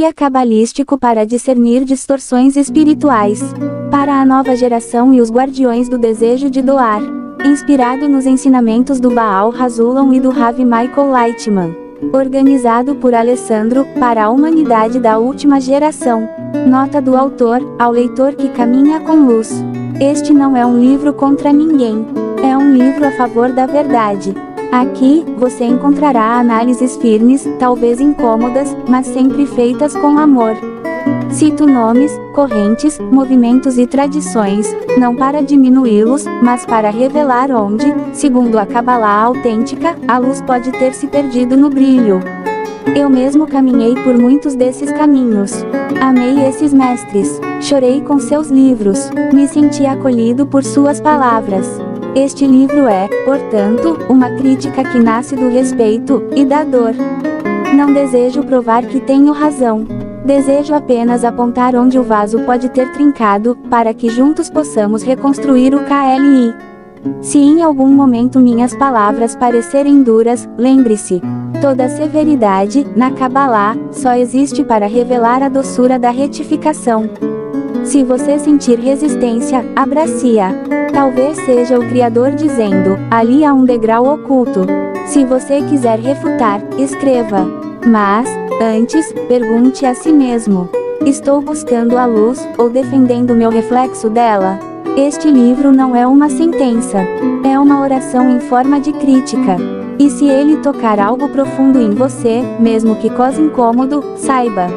Guia cabalístico para discernir distorções espirituais. Para a nova geração e os guardiões do desejo de doar. Inspirado nos ensinamentos do Baal HaZulam e do Rav Michael Lightman. Organizado por Alessandro, para a humanidade da última geração. Nota do autor, ao leitor que caminha com luz. Este não é um livro contra ninguém. É um livro a favor da verdade. Aqui, você encontrará análises firmes, talvez incômodas, mas sempre feitas com amor. Cito nomes, correntes, movimentos e tradições, não para diminuí-los, mas para revelar onde, segundo a Kabbalah autêntica, a luz pode ter se perdido no brilho. Eu mesmo caminhei por muitos desses caminhos. Amei esses mestres, chorei com seus livros, me senti acolhido por suas palavras. Este livro é, portanto, uma crítica que nasce do respeito e da dor. Não desejo provar que tenho razão. Desejo apenas apontar onde o vaso pode ter trincado, para que juntos possamos reconstruir o KLI. Se em algum momento minhas palavras parecerem duras, lembre-se. Toda severidade, na Kabbalah, só existe para revelar a doçura da retificação. Se você sentir resistência, abrace-a. Talvez seja o Criador dizendo, ali há um degrau oculto. Se você quiser refutar, escreva. Mas, antes, pergunte a si mesmo. Estou buscando a luz, ou defendendo meu reflexo dela? Este livro não é uma sentença. É uma oração em forma de crítica. E se ele tocar algo profundo em você, mesmo que cause incômodo, saiba.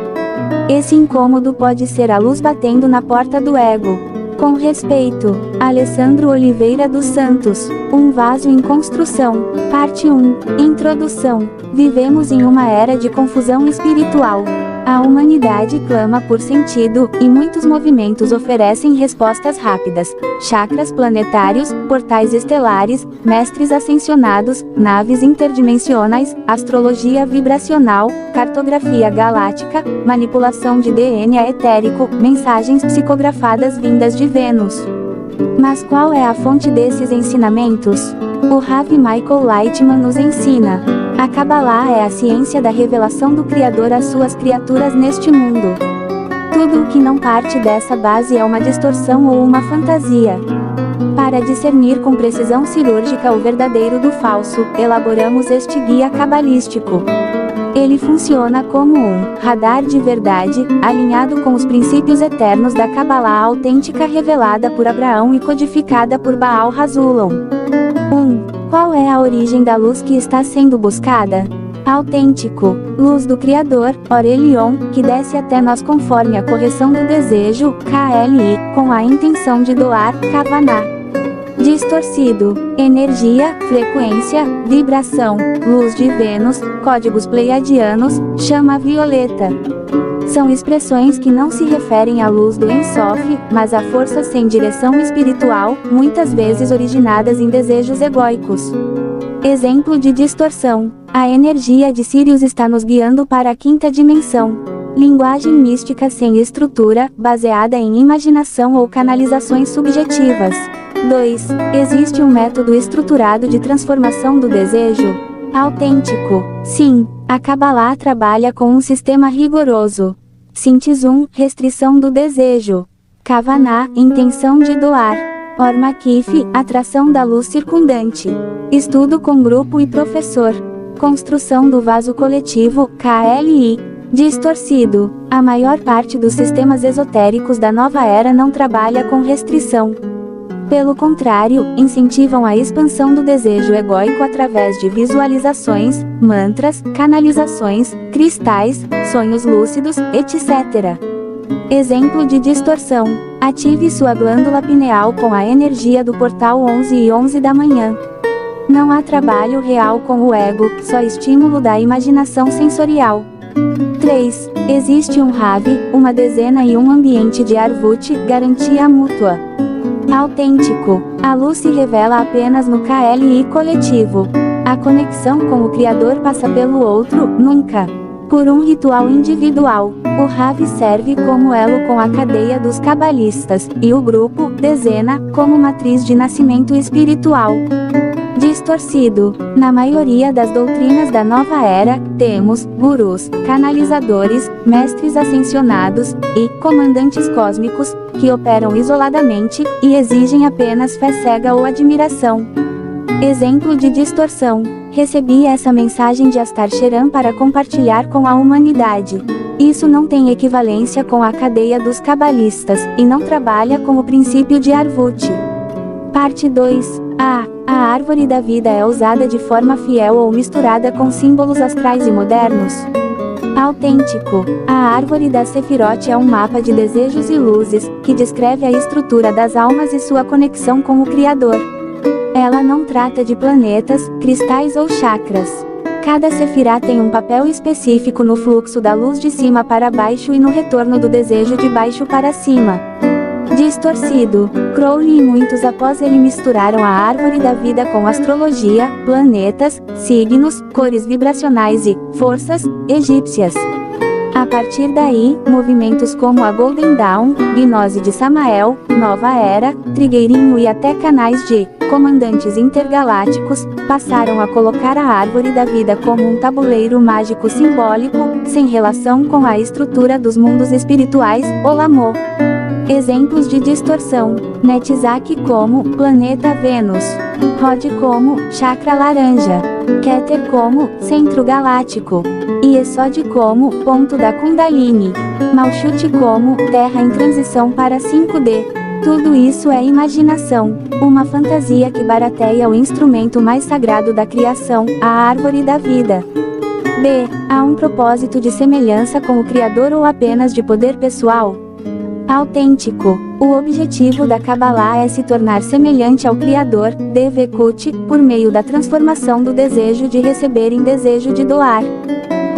Esse incômodo pode ser a luz batendo na porta do ego. Com respeito, Alessandro Oliveira dos Santos, Um Vaso em Construção, Parte 1, Introdução. Vivemos em uma era de confusão espiritual. A humanidade clama por sentido, e muitos movimentos oferecem respostas rápidas. Chakras planetários, portais estelares, mestres ascensionados, naves interdimensionais, astrologia vibracional, cartografia galáctica, manipulação de DNA etérico, mensagens psicografadas vindas de Vênus. Mas qual é a fonte desses ensinamentos? O Rav Michael Lightman nos ensina. A Kabbalah é a ciência da revelação do Criador às suas criaturas neste mundo. Tudo o que não parte dessa base é uma distorção ou uma fantasia. Para discernir com precisão cirúrgica o verdadeiro do falso, elaboramos este guia cabalístico. Ele funciona como um radar de verdade, alinhado com os princípios eternos da Kabbalah autêntica revelada por Abraão e codificada por Baal HaZulam. 1. Qual é a origem da luz que está sendo buscada? Autêntico, luz do Criador, Orelion, que desce até nós conforme a correção do desejo, KLI, com a intenção de doar, Kavanah. Distorcido, energia, frequência, vibração, luz de Vênus, códigos pleiadianos, chama violeta. São expressões que não se referem à luz do Ensof, mas a forças sem direção espiritual, muitas vezes originadas em desejos egóicos. Exemplo de distorção. A energia de Sirius está nos guiando para a quinta dimensão. Linguagem mística sem estrutura, baseada em imaginação ou canalizações subjetivas. 2. Existe um método estruturado de transformação do desejo? Autêntico. Sim, a Kabbalah trabalha com um sistema rigoroso. Sintes 1, restrição do desejo. Kavanah, intenção de doar. Or Makif, atração da luz circundante. Estudo com grupo e professor. Construção do vaso coletivo, KLI. Distorcido. A maior parte dos sistemas esotéricos da nova era não trabalha com restrição. Pelo contrário, incentivam a expansão do desejo egóico através de visualizações, mantras, canalizações, cristais, sonhos lúcidos, etc. Exemplo de distorção. Ative sua glândula pineal com a energia do portal 11h11 da manhã. Não há trabalho real com o ego, só estímulo da imaginação sensorial. 3. Existe um Ravi, uma dezena e um ambiente de Arvut, garantia mútua. Autêntico. A luz se revela apenas no KLI coletivo. A conexão com o Criador passa pelo outro, nunca por um ritual individual. O Ravi serve como elo com a cadeia dos cabalistas, e o grupo, dezena, como matriz de nascimento espiritual. Distorcido. Na maioria das doutrinas da nova era, temos gurus, canalizadores, mestres ascensionados e comandantes cósmicos que operam isoladamente e exigem apenas fé cega ou admiração. Exemplo de distorção. Recebi essa mensagem de Astar Sheran para compartilhar com a humanidade. Isso não tem equivalência com a cadeia dos cabalistas e não trabalha com o princípio de Arvut. Parte 2. A árvore da vida é usada de forma fiel ou misturada com símbolos astrais e modernos. Autêntico. A árvore da Sefirot é um mapa de desejos e luzes, que descreve a estrutura das almas e sua conexão com o Criador. Ela não trata de planetas, cristais ou chakras. Cada sefirá tem um papel específico no fluxo da luz de cima para baixo e no retorno do desejo de baixo para cima. Distorcido. Crowley e muitos após ele misturaram a árvore da vida com astrologia, planetas, signos, cores vibracionais e forças egípcias. A partir daí, movimentos como a Golden Dawn, Gnose de Samael, Nova Era, Trigueirinho e até canais de comandantes intergalácticos passaram a colocar a árvore da vida como um tabuleiro mágico simbólico, sem relação com a estrutura dos mundos espirituais, Olamo. Exemplos de distorção. Netzach como planeta Vênus, Rod como chakra laranja, Keter como centro galáctico, e Yesod como ponto da Kundalini, Malchut como terra em transição para 5D. Tudo isso é imaginação, uma fantasia que barateia o instrumento mais sagrado da criação, a árvore da vida. B. Há um propósito de semelhança com o Criador ou apenas de poder pessoal? Autêntico. O objetivo da Kabbalah é se tornar semelhante ao Criador, Devekut, por meio da transformação do desejo de receber em desejo de doar.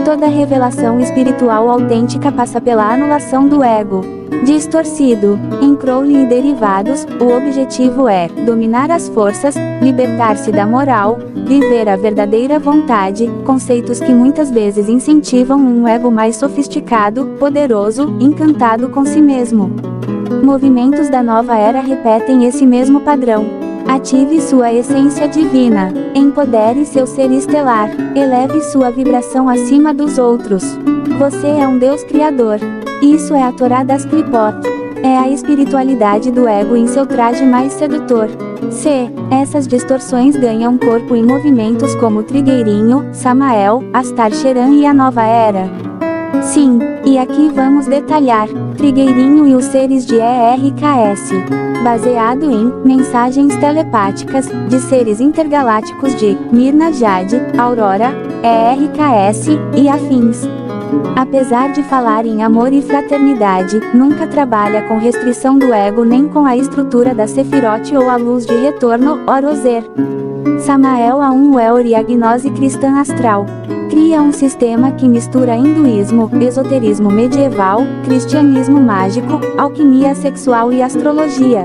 Toda revelação espiritual autêntica passa pela anulação do ego. Distorcido. Em Crowley e derivados, o objetivo é dominar as forças, libertar-se da moral, viver a verdadeira vontade, conceitos que muitas vezes incentivam um ego mais sofisticado, poderoso, encantado com si mesmo. Movimentos da nova era repetem esse mesmo padrão. Ative sua essência divina. Empodere seu ser estelar. Eleve sua vibração acima dos outros. Você é um Deus Criador. Isso é a Torá das Klipot. É a espiritualidade do ego em seu traje mais sedutor. C. Essas distorções ganham corpo em movimentos como Trigueirinho, Samael, Astar Sheran e a Nova Era. Sim, e aqui vamos detalhar Trigueirinho e os seres de ERKS. Baseado em mensagens telepáticas de seres intergalácticos de Mirna Jade, Aurora, ERKS e afins. Apesar de falar em amor e fraternidade, nunca trabalha com restrição do ego nem com a estrutura da Sefirot ou a luz de retorno, Orozer. Samael a um Weor e a gnose cristã astral. Cria um sistema que mistura hinduísmo, esoterismo medieval, cristianismo mágico, alquimia sexual e astrologia.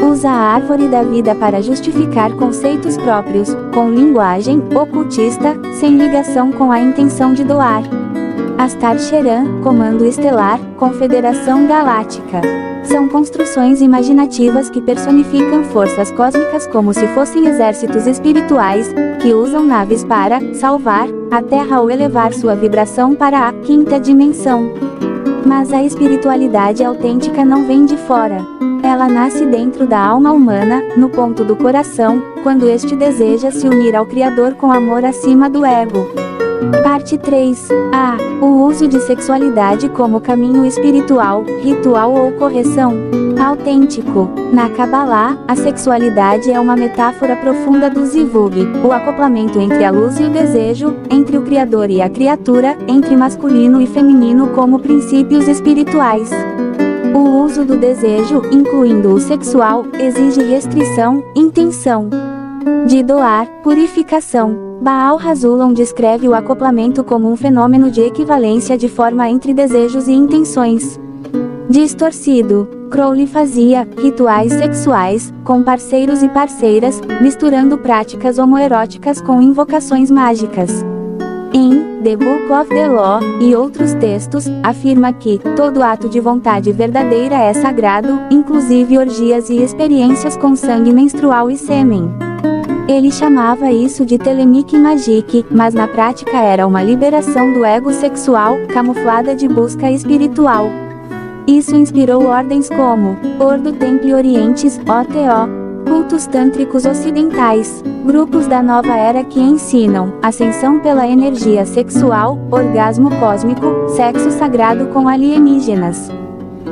Usa a árvore da vida para justificar conceitos próprios, com linguagem ocultista, sem ligação com a intenção de doar. Astar Sheran, Comando Estelar, Confederação Galáctica. São construções imaginativas que personificam forças cósmicas como se fossem exércitos espirituais, que usam naves para salvar a Terra ou elevar sua vibração para a quinta dimensão. Mas a espiritualidade autêntica não vem de fora. Ela nasce dentro da alma humana, no ponto do coração, quando este deseja se unir ao Criador com amor acima do ego. Parte 3. A. O uso de sexualidade como caminho espiritual, ritual ou correção. Autêntico. Na Kabbalah, a sexualidade é uma metáfora profunda do zivug, o acoplamento entre a luz e o desejo, entre o Criador e a criatura, entre masculino e feminino como princípios espirituais. O uso do desejo, incluindo o sexual, exige restrição, intenção de doar, purificação. Baal Hasulam descreve o acoplamento como um fenômeno de equivalência de forma entre desejos e intenções. Distorcido. Crowley fazia rituais sexuais com parceiros e parceiras, misturando práticas homoeróticas com invocações mágicas. Em The Book of the Law e outros textos, afirma que todo ato de vontade verdadeira é sagrado, inclusive orgias e experiências com sangue menstrual e sêmen. Ele chamava isso de Telemic Magic, mas na prática era uma liberação do ego sexual, camuflada de busca espiritual. Isso inspirou ordens como Ordo Templi Orientis, OTO, cultos tântricos ocidentais, grupos da nova era que ensinam ascensão pela energia sexual, orgasmo cósmico, sexo sagrado com alienígenas.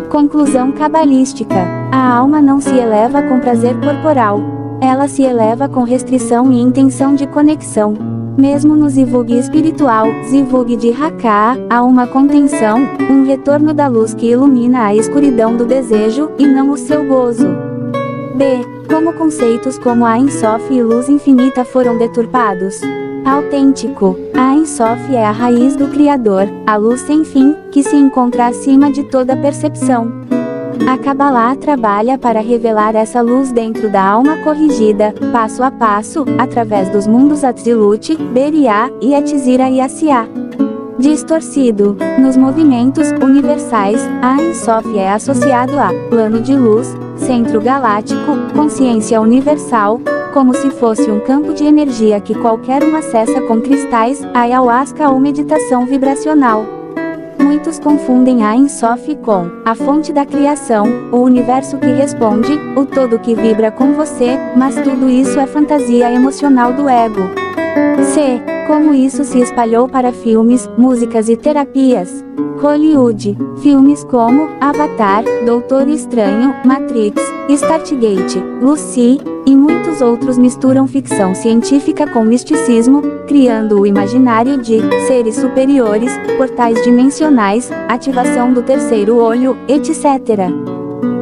Conclusão cabalística: a alma não se eleva com prazer corporal. Ela se eleva com restrição e intenção de conexão. Mesmo no zivug espiritual, zivug de Haká, há uma contenção, um retorno da luz que ilumina a escuridão do desejo, e não o seu gozo. B. Como conceitos como a Ein Sof e luz infinita foram deturpados. Autêntico. A Ein Sof é a raiz do Criador, a luz sem fim, que se encontra acima de toda percepção. A Kabbalah trabalha para revelar essa luz dentro da alma corrigida, passo a passo, através dos mundos Atzilut, Beriah, e Etzira e Asiá. Distorcido. Nos movimentos universais, a Ein Sof é associado a plano de luz, centro galáctico, consciência universal, como se fosse um campo de energia que qualquer um acessa com cristais, ayahuasca ou meditação vibracional. Muitos confundem a Ein Sof com a fonte da criação, o universo que responde, o todo que vibra com você, mas tudo isso é fantasia emocional do ego. C. Como isso se espalhou para filmes, músicas e terapias. Hollywood. Filmes como Avatar, Doutor Estranho, Matrix, Stargate, Lucy, e muitos outros misturam ficção científica com misticismo, criando o imaginário de seres superiores, portais dimensionais, ativação do terceiro olho, etc.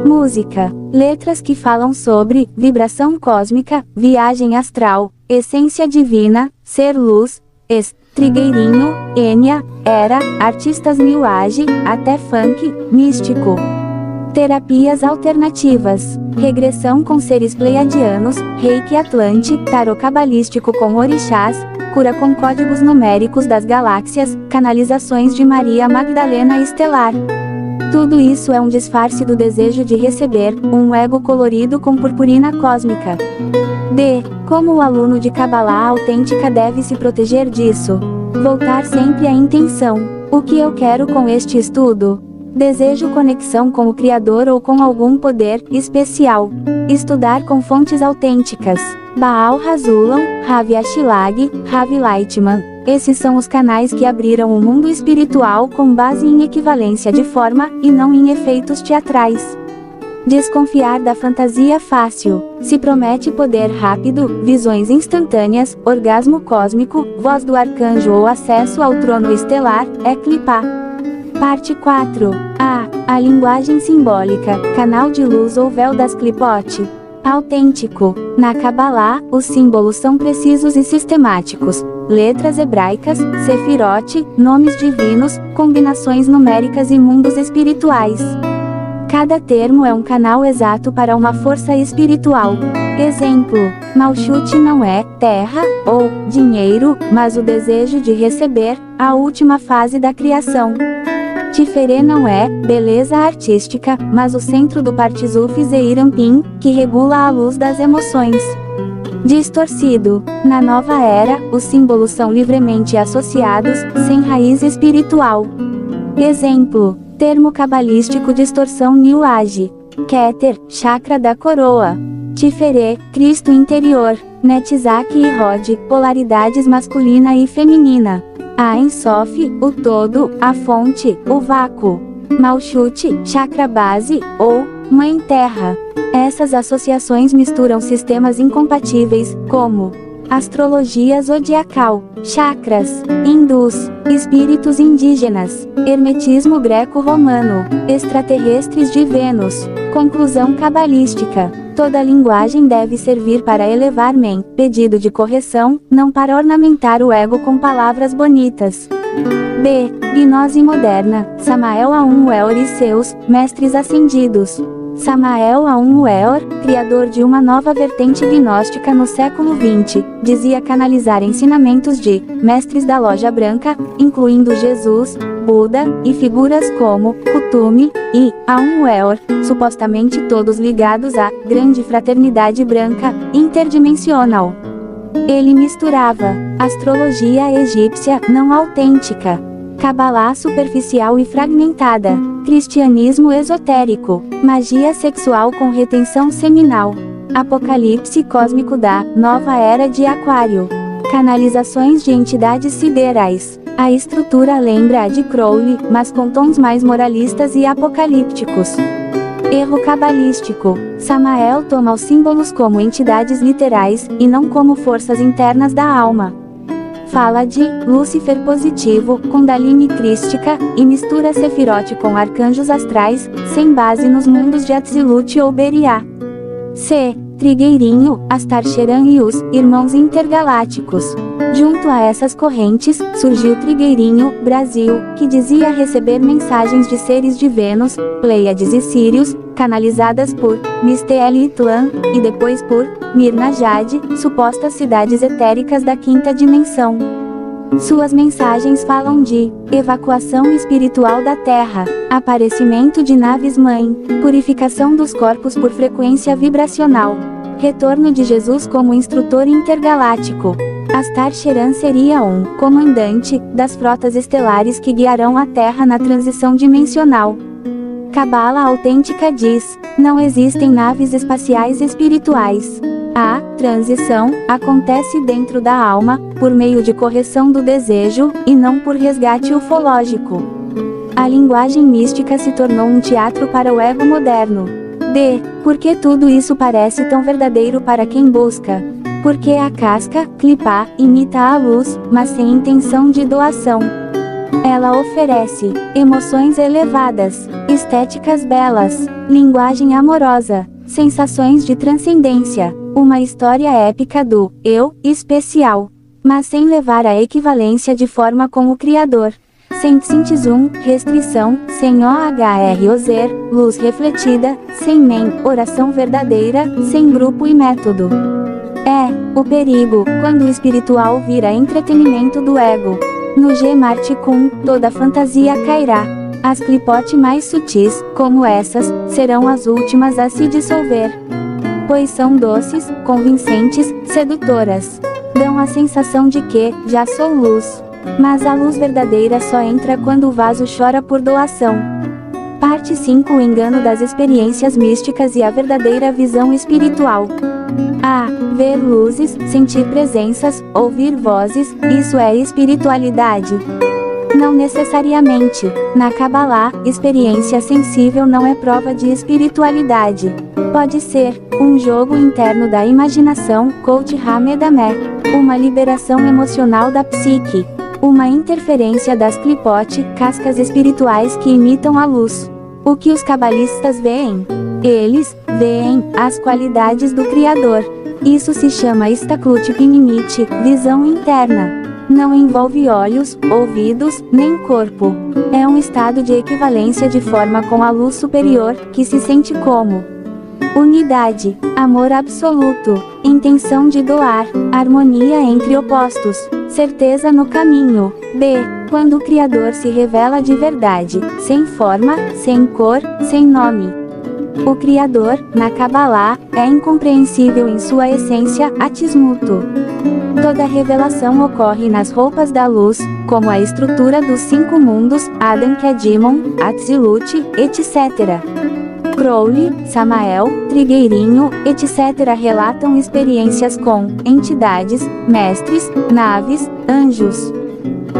Música. Letras que falam sobre vibração cósmica, viagem astral, essência divina, ser luz, trigueirinho, Enya, era, artistas New Age, até funk, místico. Terapias alternativas. Regressão com seres pleiadianos, reiki atlante, tarô cabalístico com orixás, cura com códigos numéricos das galáxias, canalizações de Maria Magdalena estelar. Tudo isso é um disfarce do desejo de receber um ego colorido com purpurina cósmica. D. Como o aluno de Kabbalah autêntica deve se proteger disso? Voltar sempre à intenção. O que eu quero com este estudo? Desejo conexão com o Criador ou com algum poder especial. Estudar com fontes autênticas. Baal Hasulam, Ravi Ashlag, Ravi Lightman. Esses são os canais que abriram o mundo espiritual com base em equivalência de forma, e não em efeitos teatrais. Desconfiar da fantasia fácil. Se promete poder rápido, visões instantâneas, orgasmo cósmico, voz do arcanjo ou acesso ao trono estelar, é clipar. Parte 4. A linguagem simbólica, canal de luz ou véu das clipote. Autêntico. Na Kabbalah, os símbolos são precisos e sistemáticos. Letras hebraicas, sefirot, nomes divinos, combinações numéricas e mundos espirituais. Cada termo é um canal exato para uma força espiritual. Exemplo: Malchut não é terra ou dinheiro, mas o desejo de receber, a última fase da criação. Tiferê não é beleza artística, mas o centro do Partzuf Zeirampin, que regula a luz das emoções. Distorcido. Na nova era, os símbolos são livremente associados, sem raiz espiritual. Exemplo: termo cabalístico distorção New Age. Keter, chakra da coroa. Tiferê, Cristo interior. Netzach e Rod, polaridades masculina e feminina. A Ein Sof, o todo, a fonte, o vácuo. Malchut, chakra base, ou Mãe Terra. Essas associações misturam sistemas incompatíveis, como astrologia zodiacal, chakras, hindus, espíritos indígenas, hermetismo greco-romano, extraterrestres de Vênus. Conclusão cabalística. Toda linguagem deve servir para elevar men, pedido de correção, não para ornamentar o ego com palavras bonitas. B. Gnose moderna, Samael Aun Weor e seus mestres ascendidos. Samael Aun Weor, criador de uma nova vertente gnóstica no século XX, dizia canalizar ensinamentos de mestres da loja branca, incluindo Jesus, Buda, e figuras como Kutumi e Aun Weor, supostamente todos ligados à grande fraternidade branca, interdimensional. Ele misturava astrologia egípcia não autêntica, Cabalá superficial e fragmentada, cristianismo esotérico, magia sexual com retenção seminal, apocalipse cósmico da nova era de Aquário, canalizações de entidades siderais. A estrutura lembra a de Crowley, mas com tons mais moralistas e apocalípticos. Erro cabalístico. Samael toma os símbolos como entidades literais, e não como forças internas da alma. Fala de Lúcifer positivo, Kundalini crística, e mistura Sefirote com arcanjos astrais, sem base nos mundos de Atzilut ou Beriá. C. Trigueirinho, Astar-Cheran e os Irmãos Intergalácticos. Junto a essas correntes, surgiu Trigueirinho, Brasil, que dizia receber mensagens de seres de Vênus, Pleiades e Sírios, canalizadas por Misteeli Itlan, e depois por Mirna Jade, supostas cidades etéricas da quinta dimensão. Suas mensagens falam de evacuação espiritual da Terra, aparecimento de naves-mãe, purificação dos corpos por frequência vibracional, retorno de Jesus como instrutor intergaláctico. Astar-Cheran seria um comandante das frotas estelares que guiarão a Terra na transição dimensional. Cabala autêntica diz: não existem naves espaciais espirituais. A transição acontece dentro da alma, por meio de correção do desejo, e não por resgate ufológico. A linguagem mística se tornou um teatro para o ego moderno. D. Por que tudo isso parece tão verdadeiro para quem busca? Porque a casca, clipá, imita a luz, mas sem intenção de doação. Ela oferece emoções elevadas, estéticas belas, linguagem amorosa, sensações de transcendência, uma história épica do eu especial, mas sem levar à equivalência de forma com o Criador. Sem sintisum, restrição, sem OHROZER, luz refletida, sem men, oração verdadeira, sem grupo e método. É o perigo, quando o espiritual vira entretenimento do ego. No G-Marticum, toda fantasia cairá. As clipote mais sutis, como essas, serão as últimas a se dissolver. Pois são doces, convincentes, sedutoras. Dão a sensação de que, já sou luz. Mas a luz verdadeira só entra quando o vaso chora por doação. Parte 5. O engano das experiências místicas e a verdadeira visão espiritual. A. Ver luzes, sentir presenças, ouvir vozes, isso é espiritualidade? Não necessariamente. Na Cabalá, experiência sensível não é prova de espiritualidade. Pode ser um jogo interno da imaginação, Coach Hamed Ameh, uma liberação emocional da psique, uma interferência das clipote, cascas espirituais que imitam a luz. O que os cabalistas veem? Eles veem as qualidades do Criador. Isso se chama Istaklut Pnimit, visão interna. Não envolve olhos, ouvidos, nem corpo. É um estado de equivalência de forma com a luz superior, que se sente como unidade, amor absoluto, intenção de doar, harmonia entre opostos, certeza no caminho. B. Quando o Criador se revela de verdade, sem forma, sem cor, sem nome. O Criador, na Cabalá, é incompreensível em sua essência, atismuto. Toda revelação ocorre nas roupas da luz, como a estrutura dos 5 mundos, Adam Kedimon, Atzilut, etc. Crowley, Samael, Trigueirinho, etc. relatam experiências com entidades, mestres, naves, anjos.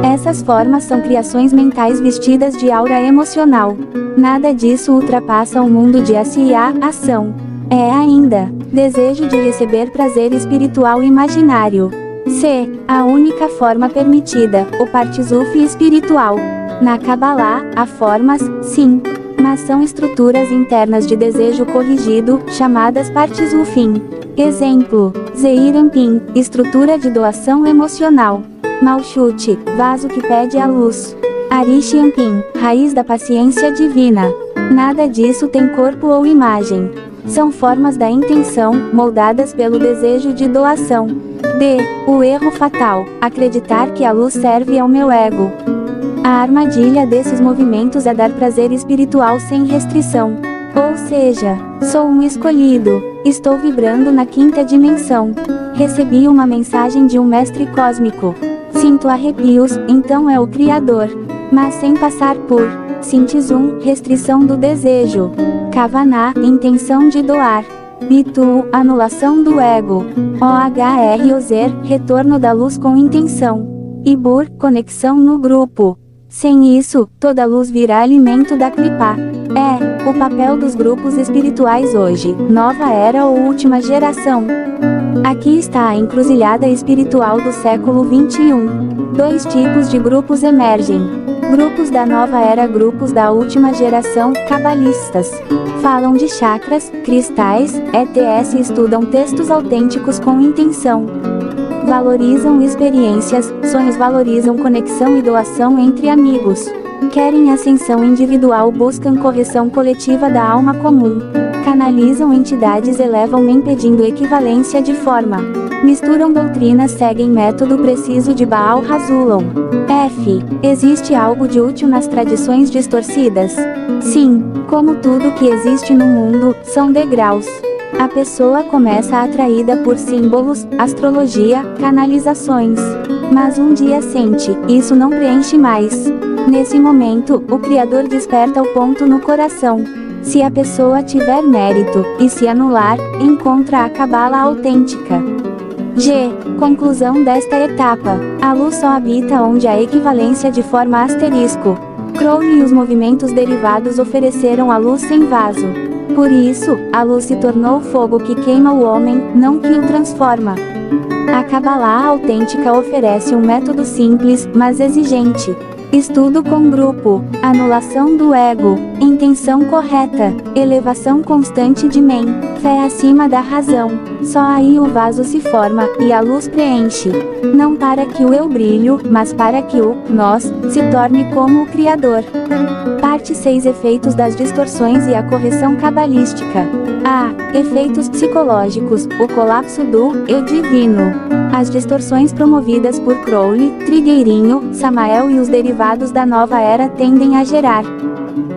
Essas formas são criações mentais vestidas de aura emocional. Nada disso ultrapassa o mundo de ação. É ainda desejo de receber prazer espiritual imaginário. C. A única forma permitida, o Partzuf espiritual. Na Kabbalah, há formas, sim, mas são estruturas internas de desejo corrigido, chamadas Partzufim. Exemplo: Zeir Anpin, estrutura de doação emocional. Malchut, vaso que pede a luz. Arish Anpin, raiz da paciência divina. Nada disso tem corpo ou imagem. São formas da intenção, moldadas pelo desejo de doação. D. O erro fatal, acreditar que a luz serve ao meu ego. A armadilha desses movimentos é dar prazer espiritual sem restrição. Ou seja, sou um escolhido, estou vibrando na quinta dimensão. Recebi uma mensagem de um mestre cósmico. Sinto arrepios, então é o Criador. Mas sem passar por Sintisum, restrição do desejo. Kavaná, intenção de doar. Bitu, anulação do ego. Ohr-Ozer, retorno da luz com intenção. Ibur, conexão no grupo. Sem isso, toda luz virá alimento da Klipá. É o papel dos grupos espirituais hoje, nova era ou última geração. Aqui está a encruzilhada espiritual do século XXI. 2 tipos de grupos emergem. Grupos da nova era, grupos da última geração, cabalistas. Falam de chakras, cristais, ETS e estudam textos autênticos com intenção. Valorizam experiências, sonhos, valorizam conexão e doação entre amigos. Querem ascensão individual, buscam correção coletiva da alma comum. Canalizam entidades, elevam-me impedindo equivalência de forma. Misturam doutrinas, seguem método preciso de Baal Hazulam. F. Existe algo de útil nas tradições distorcidas? Sim, como tudo que existe no mundo, são degraus. A pessoa começa atraída por símbolos, astrologia, canalizações. Mas um dia sente, isso não preenche mais. Nesse momento, o Criador desperta o ponto no coração. Se a pessoa tiver mérito, e se anular, encontra a Cabala autêntica. G. Conclusão desta etapa. A luz só habita onde há equivalência de forma asterisco. Crowley e os movimentos derivados ofereceram a luz sem vaso. Por isso, a luz se tornou fogo que queima o homem, não que o transforma. A Kabbalah autêntica oferece um método simples, mas exigente. Estudo com grupo, anulação do ego, intenção correta, elevação constante de men, fé acima da razão. Só aí o vaso se forma, e a luz preenche. Não para que o eu brilhe, mas para que o nós se torne como o Criador. Parte 6. Efeitos das distorções e a correção cabalística. A. Efeitos psicológicos, o colapso do eu divino. As distorções promovidas por Crowley, Trigueirinho, Samael e os derivados da nova era tendem a gerar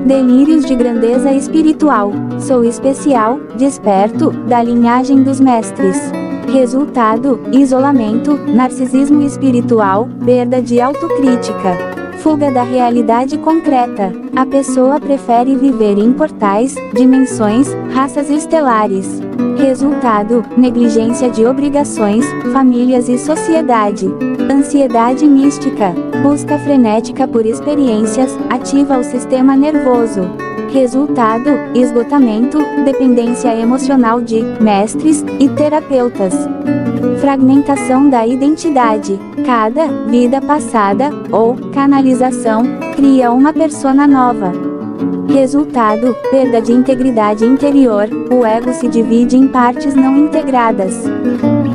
delírios de grandeza espiritual. Sou especial, desperto, da linhagem dos mestres. Resultado: isolamento, narcisismo espiritual, perda de autocrítica. Fuga da realidade concreta. A pessoa prefere viver em portais, dimensões, raças estelares. Resultado: negligência de obrigações, famílias e sociedade. Ansiedade mística. Busca frenética por experiências, ativa o sistema nervoso. Resultado: esgotamento, dependência emocional de mestres e terapeutas. Fragmentação da identidade. Cada vida passada, ou canalização, cria uma persona nova. Resultado: perda de integridade interior, o ego se divide em partes não integradas.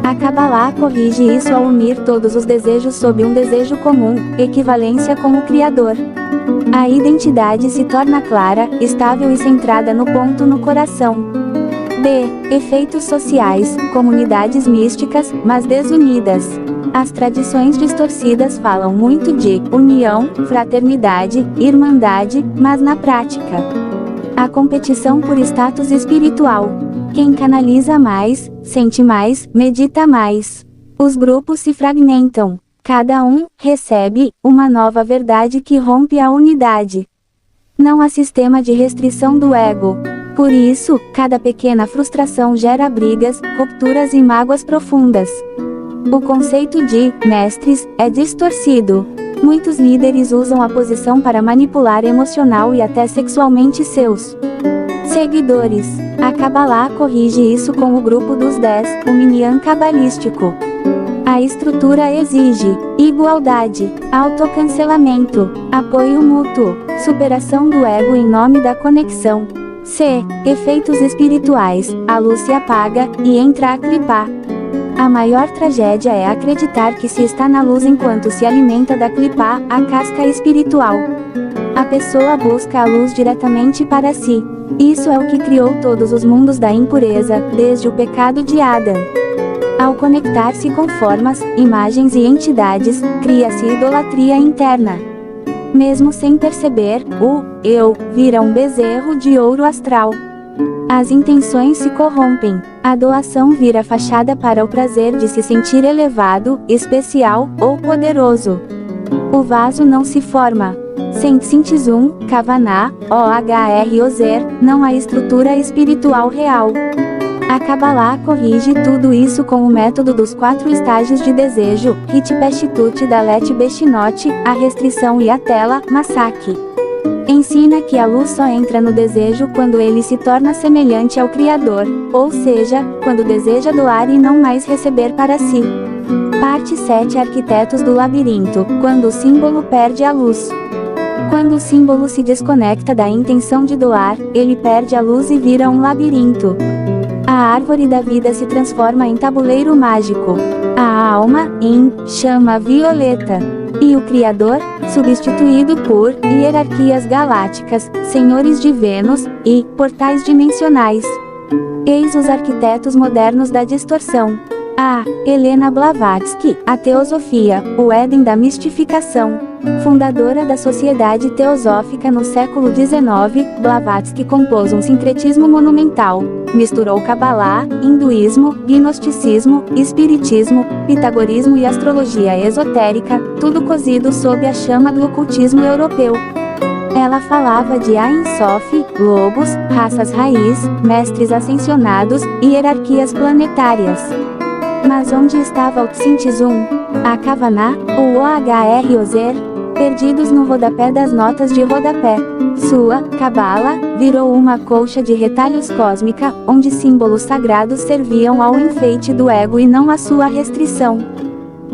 A Kabbalah corrige isso ao unir todos os desejos sob um desejo comum, equivalência com o Criador. A identidade se torna clara, estável e centrada no ponto no coração. D. Efeitos sociais, comunidades místicas, mas desunidas. As tradições distorcidas falam muito de união, fraternidade, irmandade, mas na prática, a competição por status espiritual. Quem canaliza mais, sente mais, medita mais. Os grupos se fragmentam. Cada um recebe uma nova verdade que rompe a unidade. Não há sistema de restrição do ego. Por isso, cada pequena frustração gera brigas, rupturas e mágoas profundas. O conceito de mestres é distorcido. Muitos líderes usam a posição para manipular emocional e até sexualmente seus seguidores. A Kabbalah corrige isso com o grupo dos 10, o Minyan cabalístico. A estrutura exige igualdade, autocancelamento, apoio mútuo, superação do ego em nome da conexão. C. Efeitos espirituais. A luz se apaga, e entra a clipá. A maior tragédia é acreditar que se está na luz enquanto se alimenta da clipá, a casca espiritual. A pessoa busca a luz diretamente para si. Isso é o que criou todos os mundos da impureza, desde o pecado de Adão. Ao conectar-se com formas, imagens e entidades, cria-se idolatria interna. Mesmo sem perceber, o eu vira um bezerro de ouro astral. As intenções se corrompem. A doação vira fachada para o prazer de se sentir elevado, especial ou poderoso. O vaso não se forma. Sem Sintzum, Kavaná, Ohr não há estrutura espiritual real. A Kabbalah corrige tudo isso com o método dos 4 estágios de desejo, Hitpeshtut Dalet Beshinot, a restrição e a tela, Massaki. Ensina que a luz só entra no desejo quando ele se torna semelhante ao Criador, ou seja, quando deseja doar e não mais receber para si. Parte 7 Arquitetos do Labirinto, quando o símbolo perde a luz. Quando o símbolo se desconecta da intenção de doar, ele perde a luz e vira um labirinto. A árvore da vida se transforma em tabuleiro mágico. A alma, em chama violeta. E o Criador, substituído por hierarquias galácticas, senhores de Vênus, e portais dimensionais. Eis os arquitetos modernos da distorção. A. Helena Blavatsky, a Teosofia, o Éden da mistificação. Fundadora da Sociedade Teosófica no século XIX, Blavatsky compôs um sincretismo monumental. Misturou Kabbalah, hinduísmo, gnosticismo, espiritismo, pitagorismo e astrologia esotérica, tudo cozido sob a chama do ocultismo europeu. Ela falava de Ein Sof, lobos, raças raiz, mestres ascensionados, e hierarquias planetárias. Mas onde estava o Sintzum, a Kavaná, o Ohr? Perdidos no rodapé das notas de rodapé. Sua Kabbalah virou uma colcha de retalhos cósmica, onde símbolos sagrados serviam ao enfeite do ego e não à sua restrição.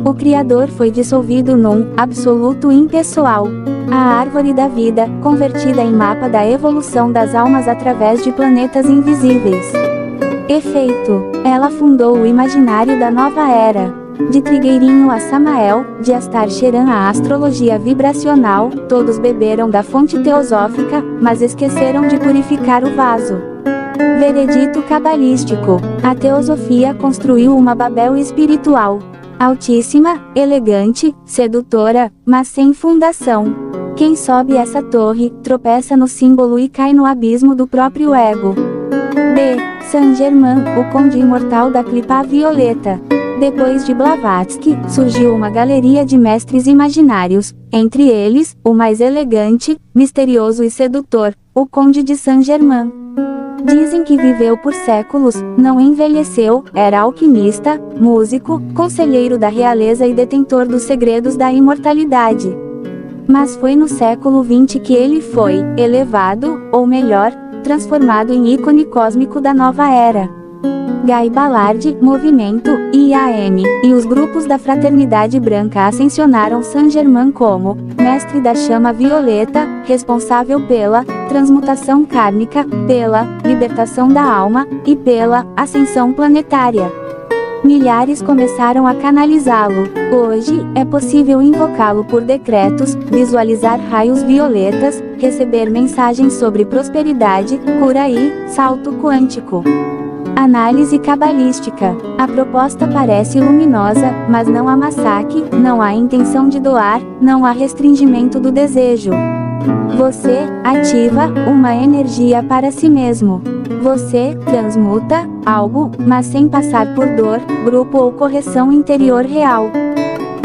O Criador foi dissolvido num absoluto impessoal. A árvore da vida, convertida em mapa da evolução das almas através de planetas invisíveis. Efeito: ela fundou o imaginário da nova era. De Trigueirinho a Samael, de Astar Sheran à astrologia vibracional, todos beberam da fonte teosófica, mas esqueceram de purificar o vaso. Veredito cabalístico: a teosofia construiu uma Babel espiritual. Altíssima, elegante, sedutora, mas sem fundação. Quem sobe essa torre, tropeça no símbolo e cai no abismo do próprio ego. B. Saint-Germain, o conde imortal da clipá violeta. Depois de Blavatsky, surgiu uma galeria de mestres imaginários, entre eles, o mais elegante, misterioso e sedutor, o conde de Saint-Germain. Dizem que viveu por séculos, não envelheceu, era alquimista, músico, conselheiro da realeza e detentor dos segredos da imortalidade. Mas foi no século XX que ele foi elevado, ou melhor, transformado em ícone cósmico da nova era. Guy Ballard, Movimento, IAM, e os grupos da Fraternidade Branca ascensionaram Saint-Germain como mestre da chama violeta, responsável pela transmutação kármica, pela libertação da alma e pela ascensão planetária. Milhares começaram a canalizá-lo. Hoje, é possível invocá-lo por decretos, visualizar raios violetas, receber mensagens sobre prosperidade, cura e salto quântico. Análise cabalística. A proposta parece luminosa, mas não há massacre, não há intenção de doar, não há restringimento do desejo. Você ativa uma energia para si mesmo. Você transmuta algo, mas sem passar por dor, grupo ou correção interior real.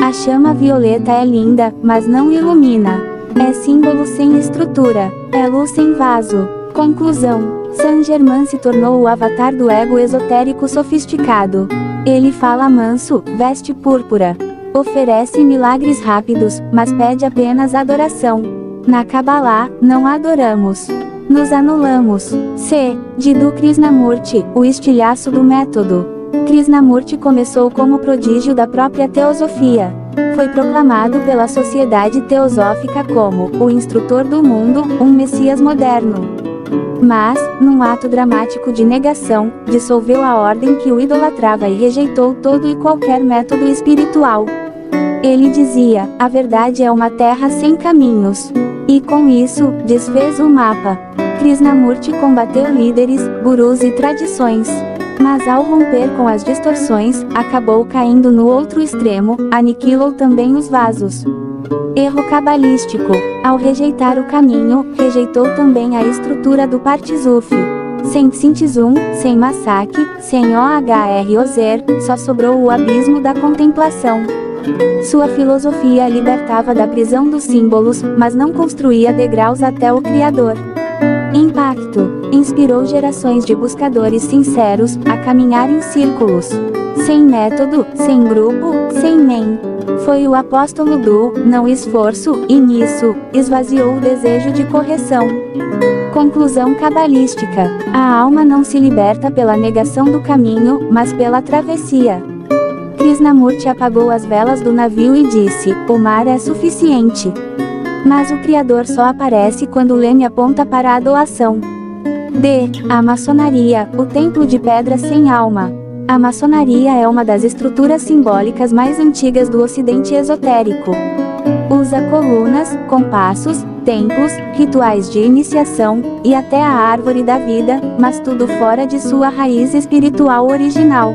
A chama violeta é linda, mas não ilumina. É símbolo sem estrutura. É luz sem vaso. Conclusão: Saint-Germain se tornou o avatar do ego esotérico sofisticado. Ele fala manso, veste púrpura. Oferece milagres rápidos, mas pede apenas adoração. Na Kabbalah, não adoramos. Nos anulamos. C. Jiddu Krishnamurti, o estilhaço do método. Krishnamurti começou como prodígio da própria teosofia. Foi proclamado pela sociedade teosófica como o instrutor do mundo, um messias moderno. Mas, num ato dramático de negação, dissolveu a ordem que o idolatrava e rejeitou todo e qualquer método espiritual. Ele dizia: a verdade é uma terra sem caminhos. E com isso, desfez o mapa. Krishnamurti combateu líderes, gurus e tradições. Mas ao romper com as distorções, acabou caindo no outro extremo, aniquilou também os vasos. Erro cabalístico. Ao rejeitar o caminho, rejeitou também a estrutura do Partzuf. Sem Sintzum, sem Massacre, sem Ohr Ozer, só sobrou o abismo da contemplação. Sua filosofia libertava da prisão dos símbolos, mas não construía degraus até o Criador. Impacto. Inspirou gerações de buscadores sinceros a caminhar em círculos. Sem método, sem grupo, sem nem. Foi o apóstolo do não esforço, e nisso, esvaziou o desejo de correção. Conclusão cabalística. A alma não se liberta pela negação do caminho, mas pela travessia. Krishnamurti apagou as velas do navio e disse: o mar é suficiente. Mas o Criador só aparece quando o leme aponta para a doação. D. A maçonaria, o templo de pedra sem alma. A maçonaria é uma das estruturas simbólicas mais antigas do Ocidente esotérico. Usa colunas, compassos, templos, rituais de iniciação, e até a árvore da vida, mas tudo fora de sua raiz espiritual original.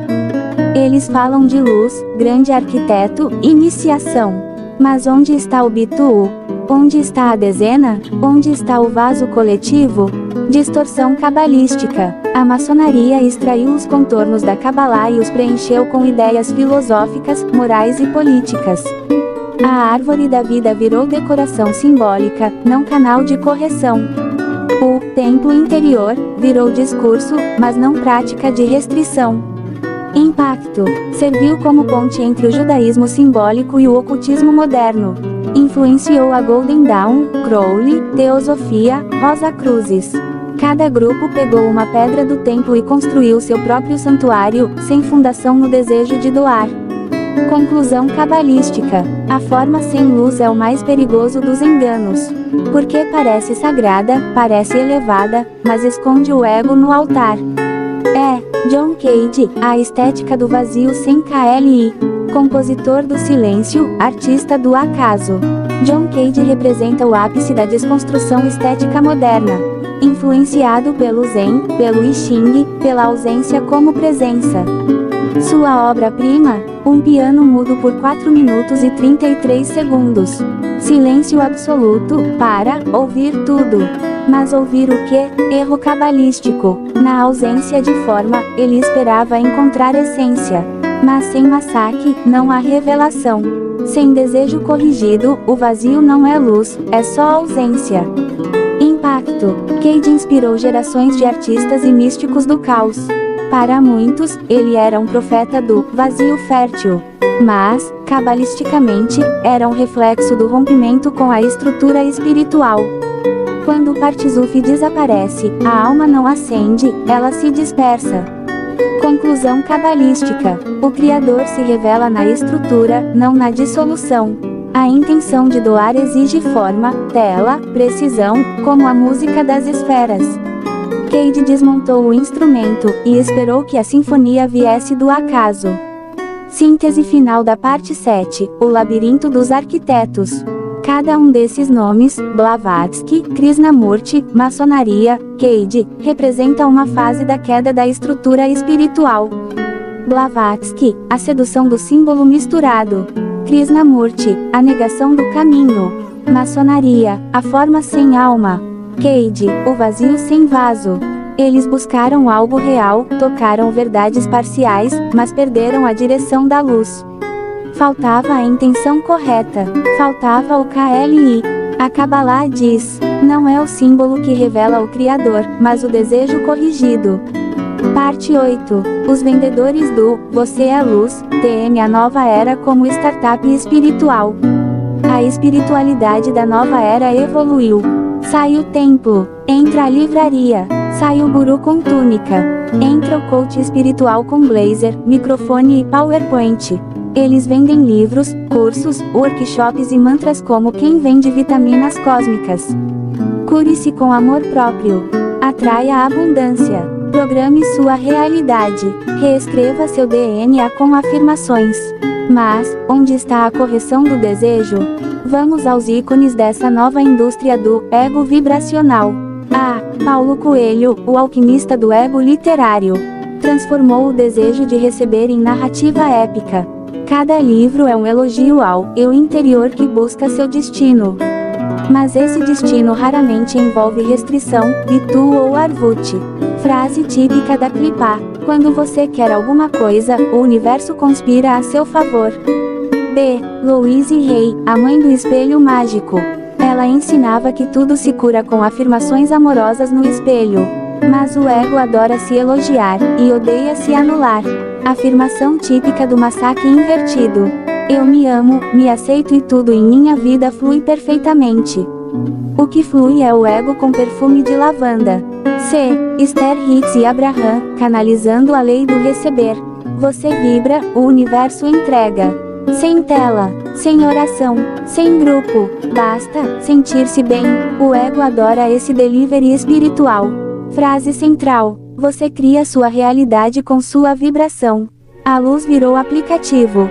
Eles falam de luz, grande arquiteto, iniciação. Mas onde está o Bitu? Onde está a dezena? Onde está o vaso coletivo? Distorção cabalística. A maçonaria extraiu os contornos da Kabbalah e os preencheu com ideias filosóficas, morais e políticas. A árvore da vida virou decoração simbólica, não canal de correção. O templo interior virou discurso, mas não prática de restrição. Impacto. Serviu como ponte entre o judaísmo simbólico e o ocultismo moderno. Influenciou a Golden Dawn, Crowley, Teosofia, Rosa Cruzes. Cada grupo pegou uma pedra do templo e construiu seu próprio santuário, sem fundação no desejo de doar. Conclusão cabalística. A forma sem luz é o mais perigoso dos enganos. Porque parece sagrada, parece elevada, mas esconde o ego no altar. John Cage, a estética do vazio sem KLI. Compositor do silêncio, artista do acaso. John Cage representa o ápice da desconstrução estética moderna. Influenciado pelo Zen, pelo I Ching, pela ausência como presença. Sua obra-prima? Um piano mudo por 4 minutos e 33 segundos. Silêncio absoluto, para ouvir tudo. Mas ouvir o quê? Erro cabalístico. Na ausência de forma, ele esperava encontrar essência. Mas sem massacre, não há revelação. Sem desejo corrigido, o vazio não é luz, é só ausência. Impacto. Cage inspirou gerações de artistas e místicos do caos. Para muitos, ele era um profeta do vazio fértil. Mas, cabalisticamente, era um reflexo do rompimento com a estrutura espiritual. Quando o Partzuf desaparece, a alma não ascende, ela se dispersa. Conclusão cabalística. O Criador se revela na estrutura, não na dissolução. A intenção de doar exige forma, tela, precisão, como a música das esferas. Cage desmontou o instrumento, e esperou que a sinfonia viesse do acaso. Síntese final da parte 7, o labirinto dos arquitetos. Cada um desses nomes, Blavatsky, Krishnamurti, maçonaria, Cage, representa uma fase da queda da estrutura espiritual. Blavatsky, a sedução do símbolo misturado. Krishnamurti, a negação do caminho. Maçonaria, a forma sem alma. Cage, o vazio sem vaso. Eles buscaram algo real, tocaram verdades parciais, mas perderam a direção da luz. Faltava a intenção correta, faltava o KLI. A Kabbalah diz: não é o símbolo que revela o Criador, mas o desejo corrigido. Parte 8. Os vendedores do Você é Luz, TM a nova era como startup espiritual. A espiritualidade da nova era evoluiu. Sai o templo, entra a livraria, sai o guru com túnica, entra o coach espiritual com blazer, microfone e PowerPoint. Eles vendem livros, cursos, workshops e mantras como quem vende vitaminas cósmicas. Cure-se com amor próprio. Atraia a abundância. Programe sua realidade. Reescreva seu DNA com afirmações. Mas, onde está a correção do desejo? Vamos aos ícones dessa nova indústria do ego vibracional. Paulo Coelho, o alquimista do ego literário, transformou o desejo de receber em narrativa épica. Cada livro é um elogio ao eu interior que busca seu destino. Mas esse destino raramente envolve restrição, bitu ou arvute. Frase típica da Klipá: quando você quer alguma coisa, o universo conspira a seu favor. Louise Hay, a mãe do espelho mágico. Ela ensinava que tudo se cura com afirmações amorosas no espelho. Mas o ego adora se elogiar, e odeia se anular. Afirmação típica do massacre invertido. Eu me amo, me aceito e tudo em minha vida flui perfeitamente. O que flui é o ego com perfume de lavanda. Esther Hicks e Abraham, canalizando a lei do receber. Você vibra, o universo entrega. Sem tela, sem oração, sem grupo, basta sentir-se bem. O ego adora esse delivery espiritual. Frase central: você cria sua realidade com sua vibração. A luz virou aplicativo.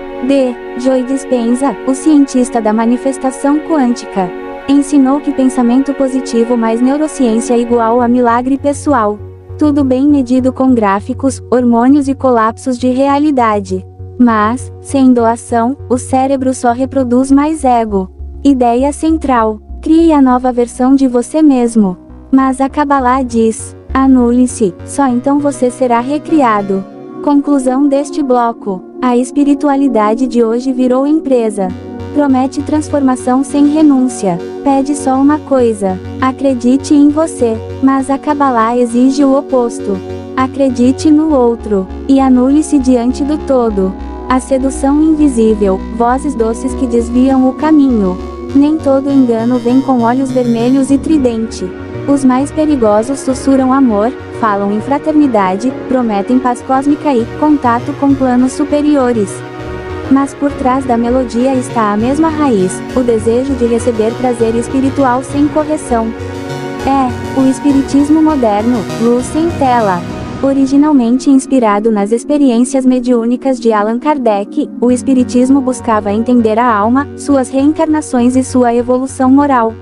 Joe Dispenza, o cientista da manifestação quântica, ensinou que pensamento positivo mais neurociência é igual a milagre pessoal. Tudo bem medido com gráficos, hormônios e colapsos de realidade. Mas, sem doação, o cérebro só reproduz mais ego. Ideia central: crie a nova versão de você mesmo. Mas a Kabbalah diz: anule-se, só então você será recriado. Conclusão deste bloco: a espiritualidade de hoje virou empresa. Promete transformação sem renúncia. Pede só uma coisa: acredite em você. Mas a Kabbalah exige o oposto: acredite no outro, e anule-se diante do todo. A sedução invisível, vozes doces que desviam o caminho. Nem todo engano vem com olhos vermelhos e tridente. Os mais perigosos sussurram amor, falam em fraternidade, prometem paz cósmica e contato com planos superiores. Mas por trás da melodia está a mesma raiz, o desejo de receber prazer espiritual sem correção. O espiritismo moderno, luz sem tela. Originalmente inspirado nas experiências mediúnicas de Allan Kardec, o espiritismo buscava entender a alma, suas reencarnações e sua evolução moral.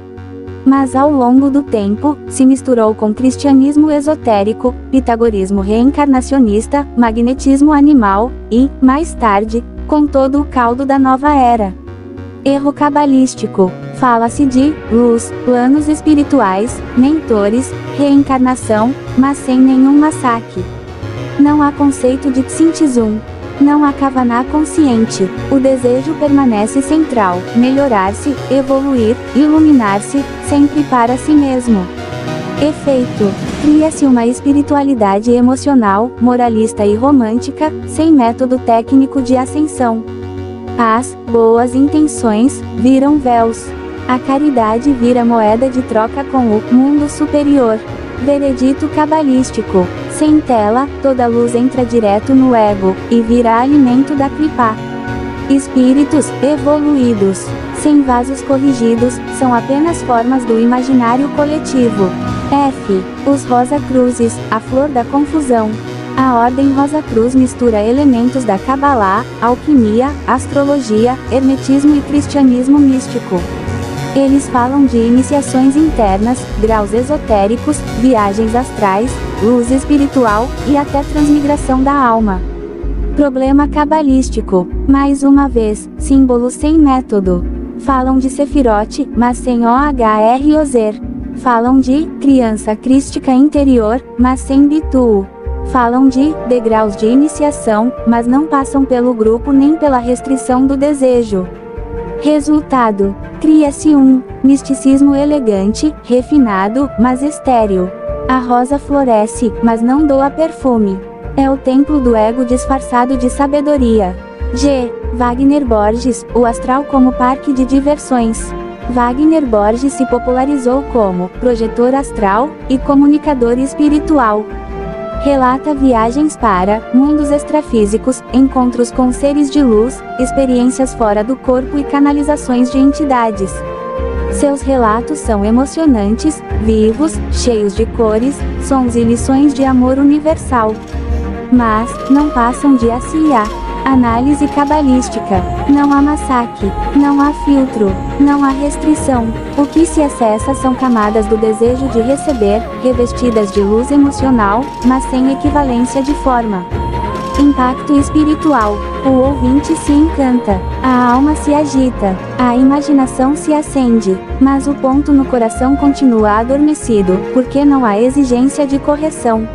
Mas ao longo do tempo, se misturou com cristianismo esotérico, pitagorismo reencarnacionista, magnetismo animal, e, mais tarde, com todo o caldo da nova era. Erro cabalístico: fala-se de luz, planos espirituais, mentores, reencarnação, mas sem nenhum massacre. Não há conceito de Tzintizum. Não há Kavaná consciente. O desejo permanece central: melhorar-se, evoluir, iluminar-se, sempre para si mesmo. Efeito: cria-se uma espiritualidade emocional, moralista e romântica, sem método técnico de ascensão. As boas intenções viram véus. A caridade vira moeda de troca com o mundo superior. Veredito cabalístico: sem tela, toda luz entra direto no ego, e vira alimento da Klipá. Espíritos evoluídos, sem vasos corrigidos, são apenas formas do imaginário coletivo. Os Rosa Cruzes, a flor da confusão. A Ordem Rosa Cruz mistura elementos da Kabbalah, alquimia, astrologia, hermetismo e cristianismo místico. Eles falam de iniciações internas, graus esotéricos, viagens astrais, luz espiritual, e até transmigração da alma. Problema cabalístico: mais uma vez, símbolos sem método. Falam de Sefirote, mas sem OHR ou Zer. Falam de criança crística interior, mas sem bitu. Falam de degraus de iniciação, mas não passam pelo grupo nem pela restrição do desejo. Resultado: cria-se um misticismo elegante, refinado, mas estéril. A rosa floresce, mas não doa perfume. É o templo do ego disfarçado de sabedoria. G. Wagner Borges, o astral como parque de diversões. Wagner Borges se popularizou como projetor astral e comunicador espiritual. Relata viagens para mundos extrafísicos, encontros com seres de luz, experiências fora do corpo e canalizações de entidades. Seus relatos são emocionantes, vivos, cheios de cores, sons e lições de amor universal. Mas não passam de CIA. Análise cabalística. Não há massacre, não há filtro, não há restrição. O que se acessa são camadas do desejo de receber, revestidas de luz emocional, mas sem equivalência de forma. Impacto espiritual. O ouvinte se encanta, a alma se agita, a imaginação se acende, mas o ponto no coração continua adormecido, porque não há exigência de correção.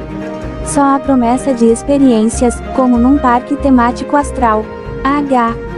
Só a promessa de experiências, como num parque temático astral.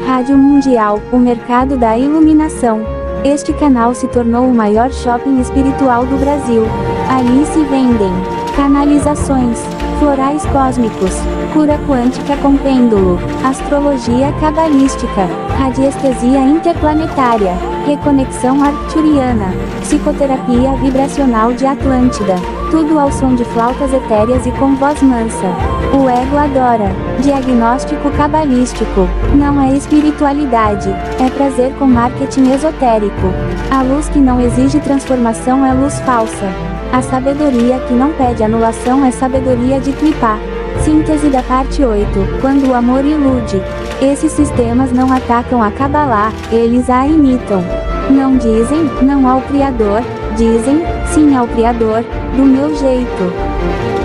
Rádio Mundial, o mercado da iluminação. Este canal se tornou o maior shopping espiritual do Brasil. Ali se vendem canalizações, florais cósmicos, cura quântica com pêndulo, astrologia cabalística, radiestesia interplanetária, reconexão arcturiana, psicoterapia vibracional de Atlântida. Tudo ao som de flautas etéreas e com voz mansa. O ego adora. Diagnóstico cabalístico. Não é espiritualidade, é prazer com marketing esotérico. A luz que não exige transformação é luz falsa. A sabedoria que não pede anulação é sabedoria de clipar. Síntese da parte 8. Quando o amor ilude. Esses sistemas não atacam a Cabalá, eles a imitam. Não dizem não ao Criador, dizem sim ao Criador, do meu jeito.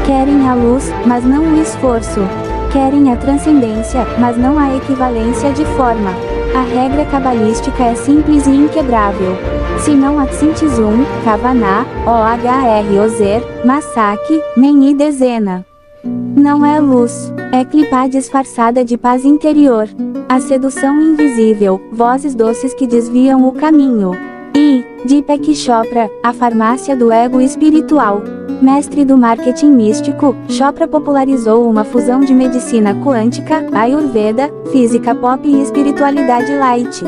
Querem a luz, mas não o esforço. Querem a transcendência, mas não a equivalência de forma. A regra cabalística é simples e inquebrável. Se não há Tsintizum, Kavaná, Ohr-Ozer, Massacre, nem dezena. Não é luz, é clipá disfarçada de paz interior. A sedução invisível, vozes doces que desviam o caminho. Deepak Chopra, a farmácia do ego espiritual. Mestre do marketing místico, Chopra popularizou uma fusão de medicina quântica, Ayurveda, física pop e espiritualidade light.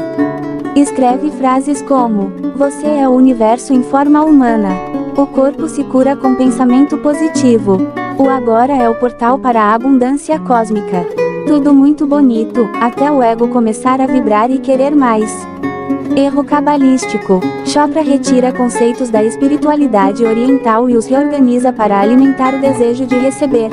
Escreve frases como: você é o universo em forma humana. O corpo se cura com pensamento positivo. O agora é o portal para a abundância cósmica. Tudo muito bonito, até o ego começar a vibrar e querer mais. Erro cabalístico. Chopra retira conceitos da espiritualidade oriental e os reorganiza para alimentar o desejo de receber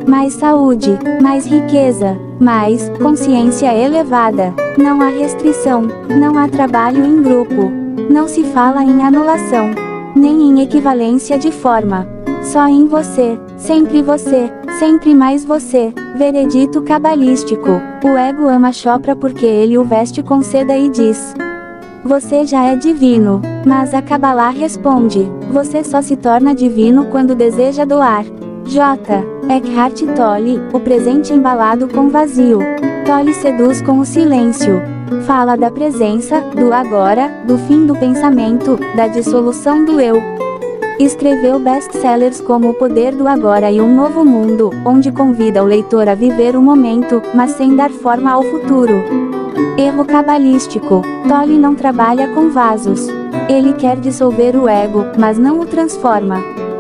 mais saúde, mais riqueza, mais consciência elevada. Não há restrição, não há trabalho em grupo, não se fala em anulação, nem em equivalência de forma. Só em você, sempre mais você. Veredito cabalístico. O ego ama Chopra porque ele o veste com seda e diz: você já é divino. Mas a Cabalá responde: você só se torna divino quando deseja doar. J. Eckhart Tolle, o presente embalado com vazio. Tolle seduz com o silêncio. Fala da presença, do agora, do fim do pensamento, da dissolução do eu. Escreveu best-sellers como O Poder do Agora e Um Novo Mundo, onde convida o leitor a viver o momento, mas sem dar forma ao futuro. Erro cabalístico. Tolle não trabalha com vasos. Ele quer dissolver o ego, mas não o transforma.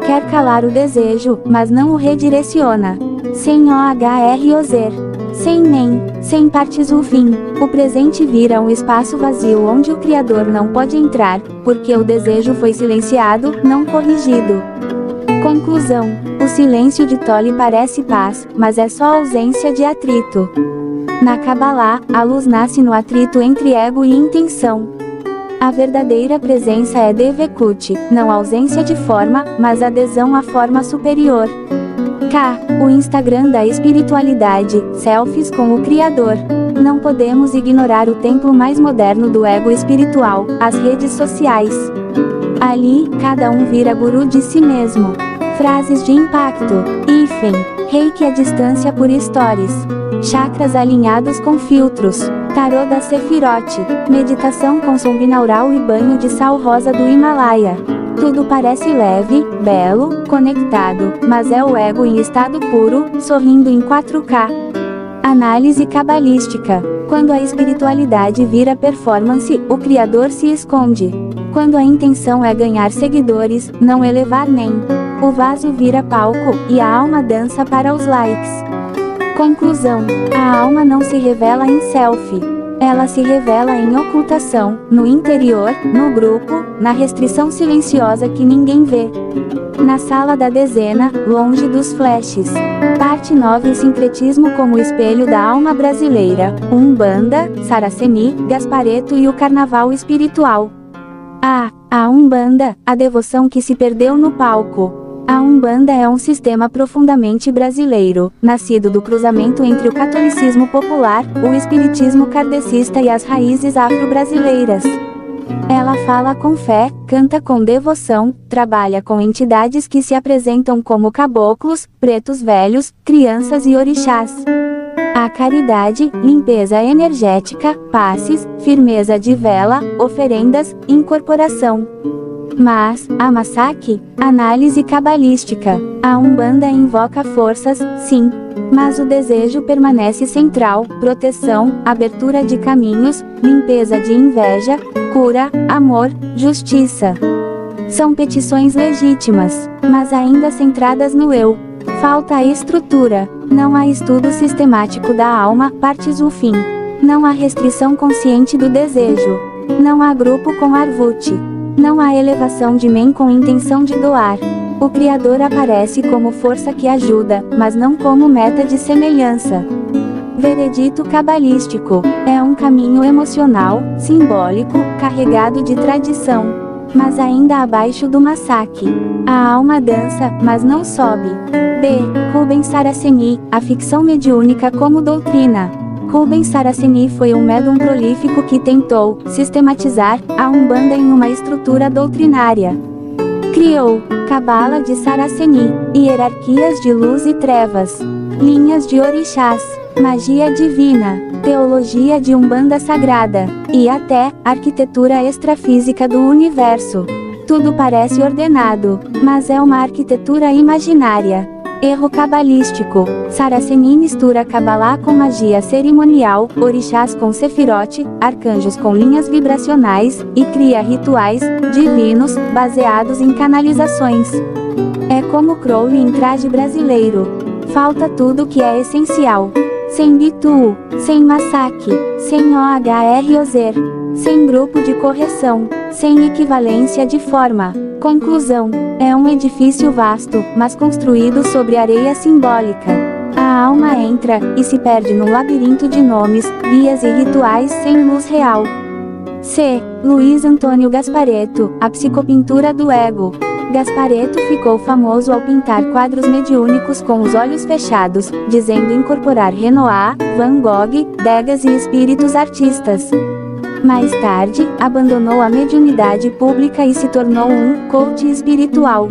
Quer calar o desejo, mas não o redireciona. Sem Ohr-Ozer. Sem nem, sem partes o fim. O presente vira um espaço vazio onde o Criador não pode entrar, porque o desejo foi silenciado, não corrigido. Conclusão. O silêncio de Tolle parece paz, mas é só ausência de atrito. Na Cabalá, a luz nasce no atrito entre ego e intenção. A verdadeira presença é Devekut, não ausência de forma, mas adesão à forma superior. O Instagram da espiritualidade, selfies com o Criador. Não podemos ignorar o templo mais moderno do ego espiritual, as redes sociais. Ali, cada um vira guru de si mesmo. Frases de impacto. Reiki à distância por stories. Chakras alinhados com filtros. Tarô da Sefirot. Meditação com som binaural e banho de sal rosa do Himalaia. Tudo parece leve, belo, conectado, mas é o ego em estado puro, sorrindo em 4K. Análise cabalística. Quando a espiritualidade vira performance, o criador se esconde. Quando a intenção é ganhar seguidores, não elevar nem. O vaso vira palco, e a alma dança para os likes. Conclusão. A alma não se revela em selfie. Ela se revela em ocultação, no interior, no grupo, na restrição silenciosa que ninguém vê. Na sala da dezena, longe dos flashes. Parte 9. O sincretismo como espelho da alma brasileira. Umbanda, Saraceni, Gaspareto e o carnaval espiritual. A Umbanda, a devoção que se perdeu no palco. A Umbanda é um sistema profundamente brasileiro, nascido do cruzamento entre o catolicismo popular, o espiritismo kardecista e as raízes afro-brasileiras. Ela fala com fé, canta com devoção, trabalha com entidades que se apresentam como caboclos, pretos velhos, crianças e orixás. A caridade, limpeza energética, passes, firmeza de vela, oferendas, incorporação. Mas, a massacre, análise cabalística. A Umbanda invoca forças, sim. Mas o desejo permanece central, proteção, abertura de caminhos, limpeza de inveja, cura, amor, justiça. São petições legítimas, mas ainda centradas no eu. Falta a estrutura. Não há estudo sistemático da alma, partes o fim. Não há restrição consciente do desejo. Não há grupo com arvute. Não há elevação de men com intenção de doar. O Criador aparece como força que ajuda, mas não como meta de semelhança. Veredito cabalístico. É um caminho emocional, simbólico, carregado de tradição. Mas ainda abaixo do massacre. A alma dança, mas não sobe. B. Rubens Saraceni, a ficção mediúnica como doutrina. Rubens Saraceni foi um médium prolífico que tentou sistematizar a Umbanda em uma estrutura doutrinária. Criou Cabala de Saraceni, hierarquias de luz e trevas, linhas de orixás, magia divina, teologia de Umbanda sagrada, e até arquitetura extrafísica do universo. Tudo parece ordenado, mas é uma arquitetura imaginária. Erro cabalístico. Saraceni mistura Cabalá com magia cerimonial, orixás com sefirote, arcanjos com linhas vibracionais, e cria rituais divinos, baseados em canalizações. É como Crowley em traje brasileiro. Falta tudo que é essencial. Sem Bitu, sem massacre, sem OHROZER, sem grupo de correção, sem equivalência de forma. Conclusão. É um edifício vasto, mas construído sobre areia simbólica. A alma entra, e se perde num labirinto de nomes, guias e rituais sem luz real. C. Luiz Antônio Gaspareto, a psicopintura do ego. Gaspareto ficou famoso ao pintar quadros mediúnicos com os olhos fechados, dizendo incorporar Renoir, Van Gogh, Degas e espíritos artistas. Mais tarde, abandonou a mediunidade pública e se tornou um coach espiritual.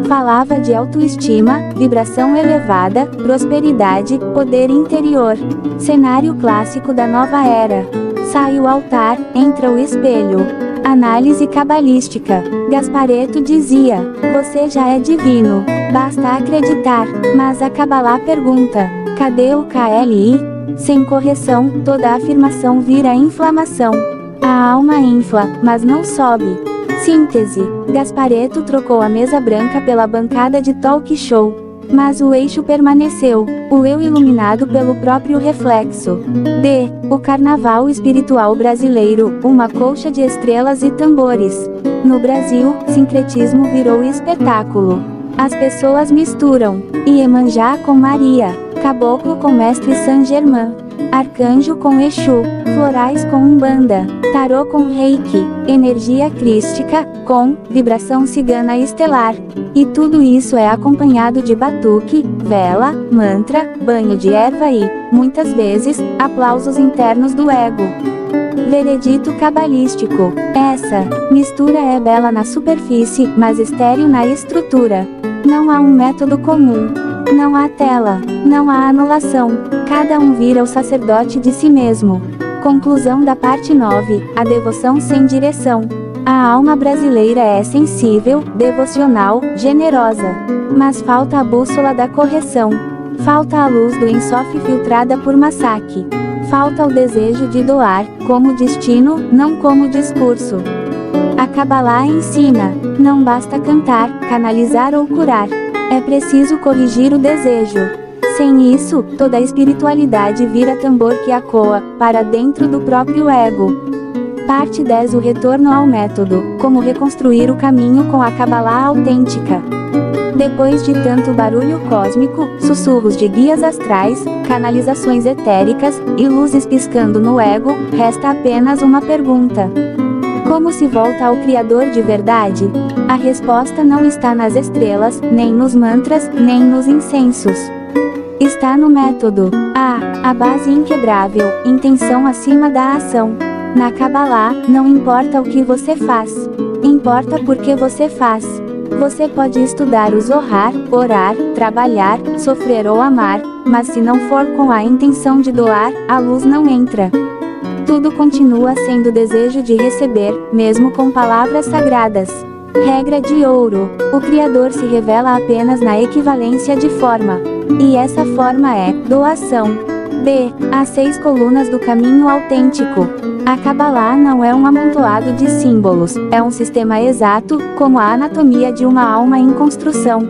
Falava de autoestima, vibração elevada, prosperidade, poder interior. Cenário clássico da nova era. Sai o altar, entra o espelho. Análise cabalística. Gaspareto dizia: você já é divino, basta acreditar. Mas a Cabalá pergunta: cadê o KLI? Sem correção, toda afirmação vira inflamação. A alma infla, mas não sobe. Síntese. Gaspareto trocou a mesa branca pela bancada de talk show. Mas o eixo permaneceu, o eu iluminado pelo próprio reflexo. D. O carnaval espiritual brasileiro, uma colcha de estrelas e tambores. No Brasil, sincretismo virou espetáculo. As pessoas misturam Iemanjá com Maria, caboclo com mestre Saint-Germain, arcanjo com Exu, florais com Umbanda, tarô com Reiki, energia crística com vibração cigana estelar. E tudo isso é acompanhado de batuque, vela, mantra, banho de erva e, muitas vezes, aplausos internos do ego. Veredito cabalístico. Essa mistura é bela na superfície, mas estéril na estrutura. Não há um método comum. Não há tela. Não há anulação. Cada um vira o sacerdote de si mesmo. Conclusão da parte 9. A devoção sem direção. A alma brasileira é sensível, devocional, generosa. Mas falta a bússola da correção. Falta a luz do Ensof filtrada por Masaki. Falta o desejo de doar, como destino, não como discurso. A Kabbalah ensina, não basta cantar, canalizar ou curar. É preciso corrigir o desejo. Sem isso, toda a espiritualidade vira tambor que ecoa, para dentro do próprio ego. Parte 10. O retorno ao método, como reconstruir o caminho com a Kabbalah autêntica. Depois de tanto barulho cósmico, sussurros de guias astrais, canalizações etéricas, e luzes piscando no ego, resta apenas uma pergunta. Como se volta ao Criador de verdade? A resposta não está nas estrelas, nem nos mantras, nem nos incensos. Está no método. A base inquebrável, intenção acima da ação. Na Kabbalah, não importa o que você faz. Importa por que você faz. Você pode estudar o Zohar, orar, trabalhar, sofrer ou amar, mas se não for com a intenção de doar, a luz não entra. Tudo continua sendo desejo de receber, mesmo com palavras sagradas. Regra de ouro: o Criador se revela apenas na equivalência de forma. E essa forma é doação. B. As 6 colunas do caminho autêntico. A Kabbalah não é um amontoado de símbolos, é um sistema exato, como a anatomia de uma alma em construção.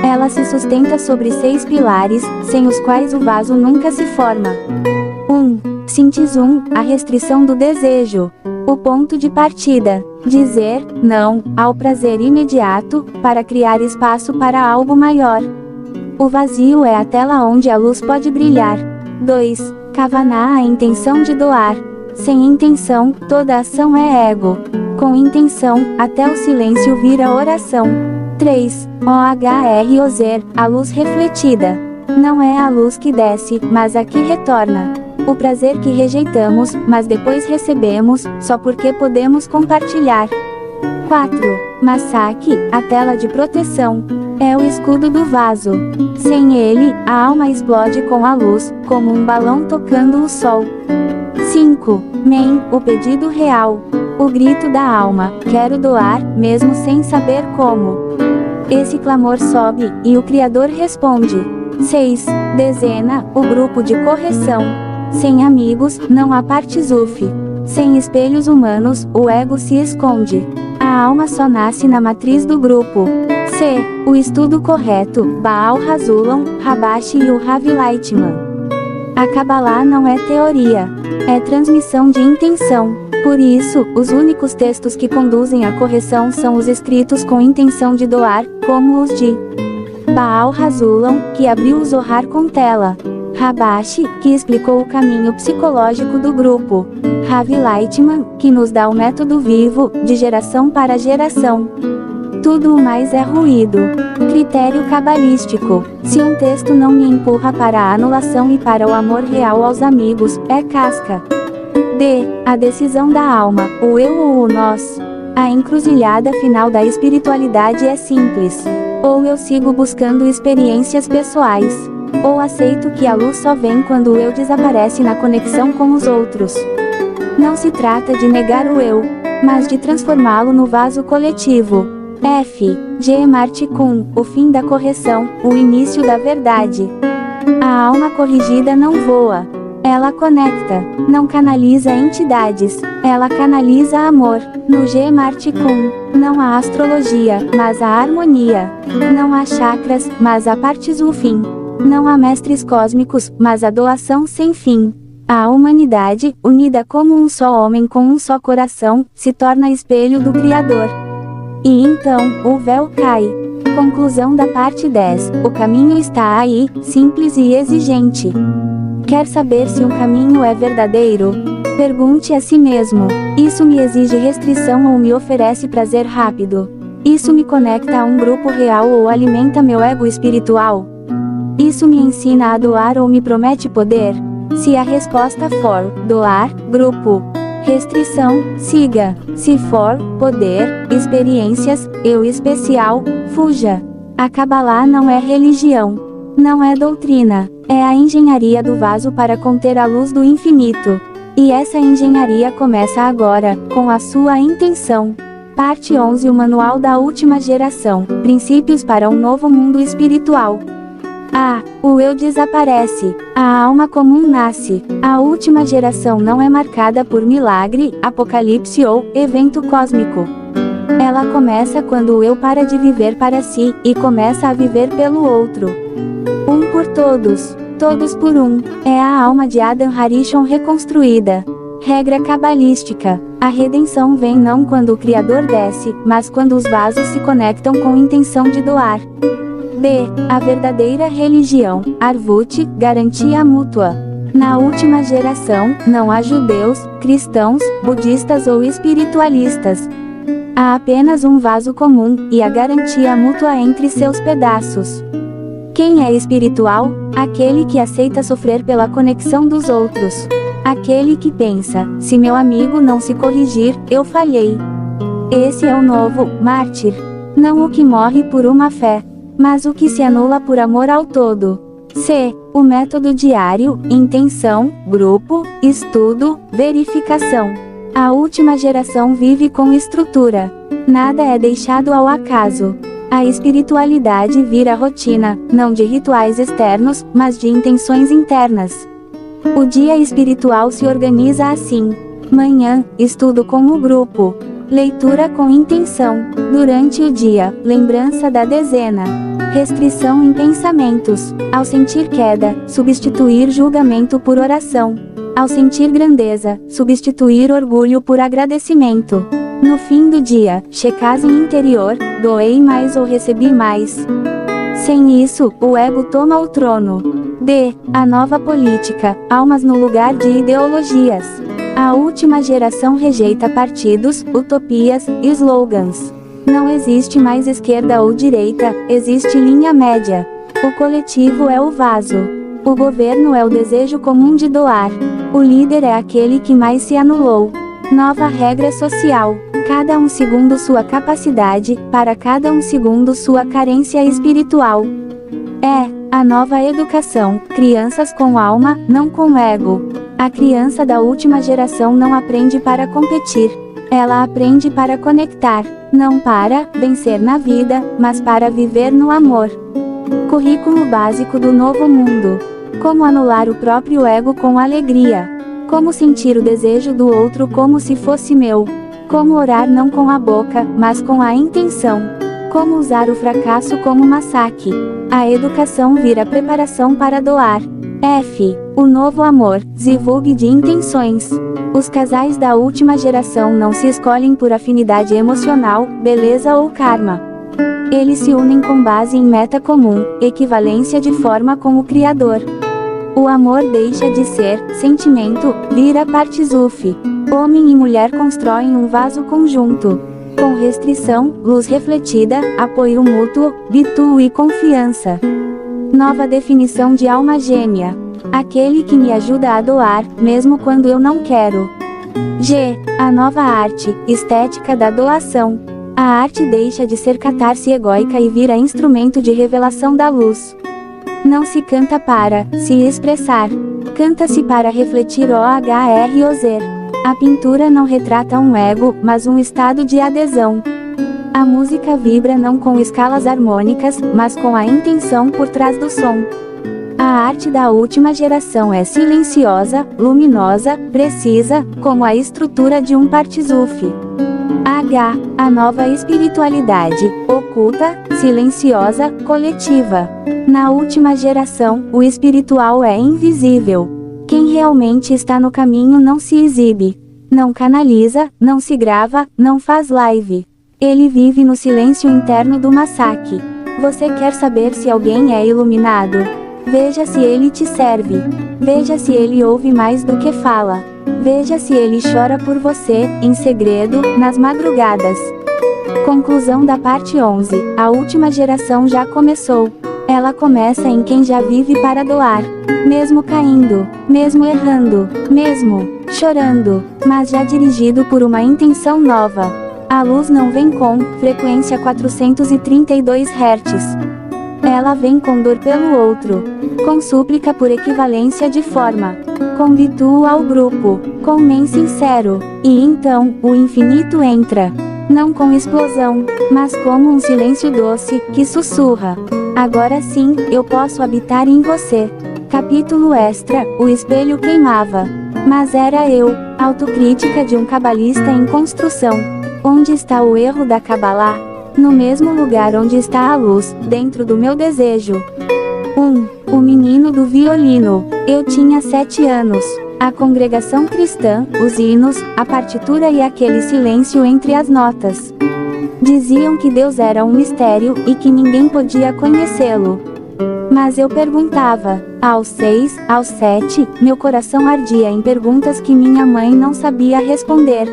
Ela se sustenta sobre 6 pilares, sem os quais o vaso nunca se forma. 1. Sintisum, a restrição do desejo. O ponto de partida. Dizer não ao prazer imediato, para criar espaço para algo maior. O vazio é a tela onde a luz pode brilhar. 2. Kavaná, a intenção de doar. Sem intenção, toda ação é ego. Com intenção, até o silêncio vira oração. 3. OHROZER, a luz refletida. Não é a luz que desce, mas a que retorna. O prazer que rejeitamos, mas depois recebemos, só porque podemos compartilhar. 4. Masaki, a tela de proteção. É o escudo do vaso. Sem ele, a alma explode com a luz, como um balão tocando o sol. 5. Men, o pedido real. O grito da alma, quero doar, mesmo sem saber como. Esse clamor sobe, e o Criador responde. 6. Dezena, o grupo de correção. Sem amigos, não há Partzuf. Sem espelhos humanos, o ego se esconde. A alma só nasce na matriz do grupo. C. O estudo correto, Baal Hazulam, Rabashi e o Ravi Lightman. A Kabbalah não é teoria. É transmissão de intenção. Por isso, os únicos textos que conduzem à correção são os escritos com intenção de doar, como os de Baal Hazulam, que abriu o Zohar com tela. Rabashi, que explicou o caminho psicológico do grupo. Ravi Lightman, que nos dá o método vivo, de geração para geração. Tudo o mais é ruído. Critério cabalístico: se um texto não me empurra para a anulação e para o amor real aos amigos, é casca. D. A decisão da alma, o eu ou o nós. A encruzilhada final da espiritualidade é simples. Ou eu sigo buscando experiências pessoais, ou aceito que a luz só vem quando o eu desaparece na conexão com os outros. Não se trata de negar o eu, mas de transformá-lo no vaso coletivo. F. G. Martikun, o fim da correção, o início da verdade. A alma corrigida não voa. Ela conecta, não canaliza entidades, ela canaliza amor. No G. Martikun, não há astrologia, mas a harmonia. Não há chakras, mas a Partzufim. Não há mestres cósmicos, mas a doação sem fim. A humanidade, unida como um só homem com um só coração, se torna espelho do Criador. E então, o véu cai. Conclusão da parte 10. O caminho está aí, simples e exigente. Quer saber se um caminho é verdadeiro? Pergunte a si mesmo: isso me exige restrição ou me oferece prazer rápido? Isso me conecta a um grupo real ou alimenta meu ego espiritual? Isso me ensina a doar ou me promete poder? Se a resposta for doar, grupo. Restrição, siga. Se for poder, experiências, eu especial, fuja. A Kabbalah não é religião. Não é doutrina. É a engenharia do vaso para conter a luz do infinito. E essa engenharia começa agora, com a sua intenção. Parte 11. O Manual da Última Geração. Princípios para um Novo Mundo Espiritual. O eu desaparece, a alma comum nasce. A última geração não é marcada por milagre, apocalipse ou evento cósmico. Ela começa quando o eu para de viver para si, e começa a viver pelo outro. Um por todos, todos por um, é a alma de Adam Harishon reconstruída. Regra cabalística: a redenção vem não quando o Criador desce, mas quando os vasos se conectam com intenção de doar. B. A verdadeira religião, Arvut, garantia mútua. Na última geração, não há judeus, cristãos, budistas ou espiritualistas. Há apenas um vaso comum, e a garantia mútua entre seus pedaços. Quem é espiritual? Aquele que aceita sofrer pela conexão dos outros. Aquele que pensa, se meu amigo não se corrigir, eu falhei. Esse é o novo mártir. Não o que morre por uma fé, mas o que se anula por amor ao todo. C. O método diário, intenção, grupo, estudo, verificação. A última geração vive com estrutura. Nada é deixado ao acaso. A espiritualidade vira rotina, não de rituais externos, mas de intenções internas. O dia espiritual se organiza assim: manhã, estudo com o grupo. Leitura com intenção. Durante o dia, lembrança da dezena. Restrição em pensamentos. Ao sentir queda, substituir julgamento por oração. Ao sentir grandeza, substituir orgulho por agradecimento. No fim do dia, checagem interior: doei mais ou recebi mais. Sem isso, o ego toma o trono. D. A nova política, almas no lugar de ideologias. A última geração rejeita partidos, utopias, slogans. Não existe mais esquerda ou direita, existe linha média. O coletivo é o vaso. O governo é o desejo comum de doar. O líder é aquele que mais se anulou. Nova regra social: cada um segundo sua capacidade, para cada um segundo sua carência espiritual. A nova educação, crianças com alma, não com ego. A criança da última geração não aprende para competir. Ela aprende para conectar, não para vencer na vida, mas para viver no amor. Currículo básico do novo mundo: como anular o próprio ego com alegria. Como sentir o desejo do outro como se fosse meu. Como orar não com a boca, mas com a intenção. Como usar o fracasso como massacre. A educação vira preparação para doar. F. O novo amor, zivug de intenções. Os casais da última geração não se escolhem por afinidade emocional, beleza ou karma. Eles se unem com base em meta comum, equivalência de forma com o Criador. O amor deixa de ser sentimento, vira partzuf. Homem e mulher constroem um vaso conjunto. Com restrição, luz refletida, apoio mútuo, bitu e confiança. Nova definição de alma gêmea: aquele que me ajuda a doar, mesmo quando eu não quero. G. A nova arte, estética da doação. A arte deixa de ser catarse egóica e vira instrumento de revelação da luz. Não se canta para se expressar. Canta-se para refletir OHROZ. A pintura não retrata um ego, mas um estado de adesão. A música vibra não com escalas harmônicas, mas com a intenção por trás do som. A arte da última geração é silenciosa, luminosa, precisa, como a estrutura de um partzuf. H. A nova espiritualidade, oculta, silenciosa, coletiva. Na última geração, o espiritual é invisível. Quem realmente está no caminho não se exibe, não canaliza, não se grava, não faz live. Ele vive no silêncio interno do massacre. Você quer saber se alguém é iluminado? Veja se ele te serve. Veja se ele ouve mais do que fala. Veja se ele chora por você, em segredo, nas madrugadas. Conclusão da parte 11. A última geração já começou. Ela começa em quem já vive para doar. Mesmo caindo, mesmo errando, mesmo chorando, mas já dirigido por uma intenção nova. A luz não vem com frequência 432 Hz. Ela vem com dor pelo outro, com súplica por equivalência de forma, com bitu ao grupo, com men sincero, e então, o infinito entra. Não com explosão, mas como um silêncio doce, que sussurra. Agora sim, eu posso habitar em você. Capítulo extra, o espelho queimava. Mas era eu, autocrítica de um cabalista em construção. Onde está o erro da Cabalá? No mesmo lugar onde está a luz, dentro do meu desejo. 1. O menino do violino. Eu tinha 7 anos. A congregação cristã, os hinos, a partitura e aquele silêncio entre as notas. Diziam que Deus era um mistério e que ninguém podia conhecê-lo. Mas eu perguntava. Aos 6, aos 7, meu coração ardia em perguntas que minha mãe não sabia responder.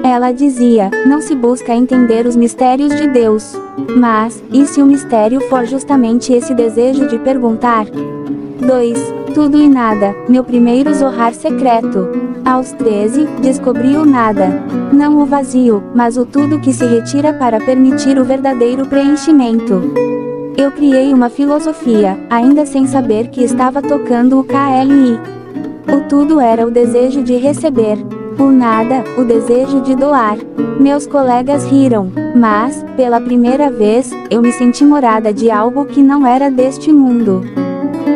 Ela dizia, não se busca entender os mistérios de Deus. Mas, e se o mistério for justamente esse desejo de perguntar? 2. Tudo e nada, meu primeiro zorrar secreto. Aos 13, descobri o nada. Não o vazio, mas o tudo que se retira para permitir o verdadeiro preenchimento. Eu criei uma filosofia, ainda sem saber que estava tocando o KLI. O tudo era o desejo de receber. O nada, o desejo de doar. Meus colegas riram, mas, pela primeira vez, eu me senti morada de algo que não era deste mundo.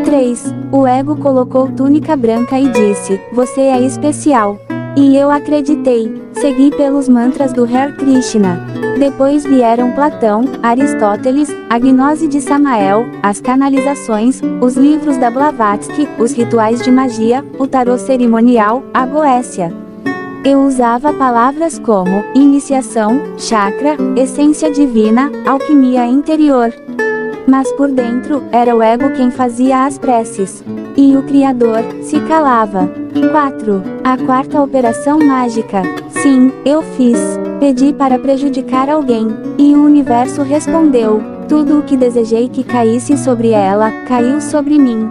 3. O ego colocou túnica branca e disse, você é especial. E eu acreditei, segui pelos mantras do Hare Krishna. Depois vieram Platão, Aristóteles, a gnose de Samael, as canalizações, os livros da Blavatsky, os rituais de magia, o tarô cerimonial, a Goécia. Eu usava palavras como iniciação, chakra, essência divina, alquimia interior. Mas por dentro, era o ego quem fazia as preces. E o Criador se calava. 4. A quarta operação mágica. Sim, eu fiz. Pedi para prejudicar alguém. E o universo respondeu. Tudo o que desejei que caísse sobre ela, caiu sobre mim.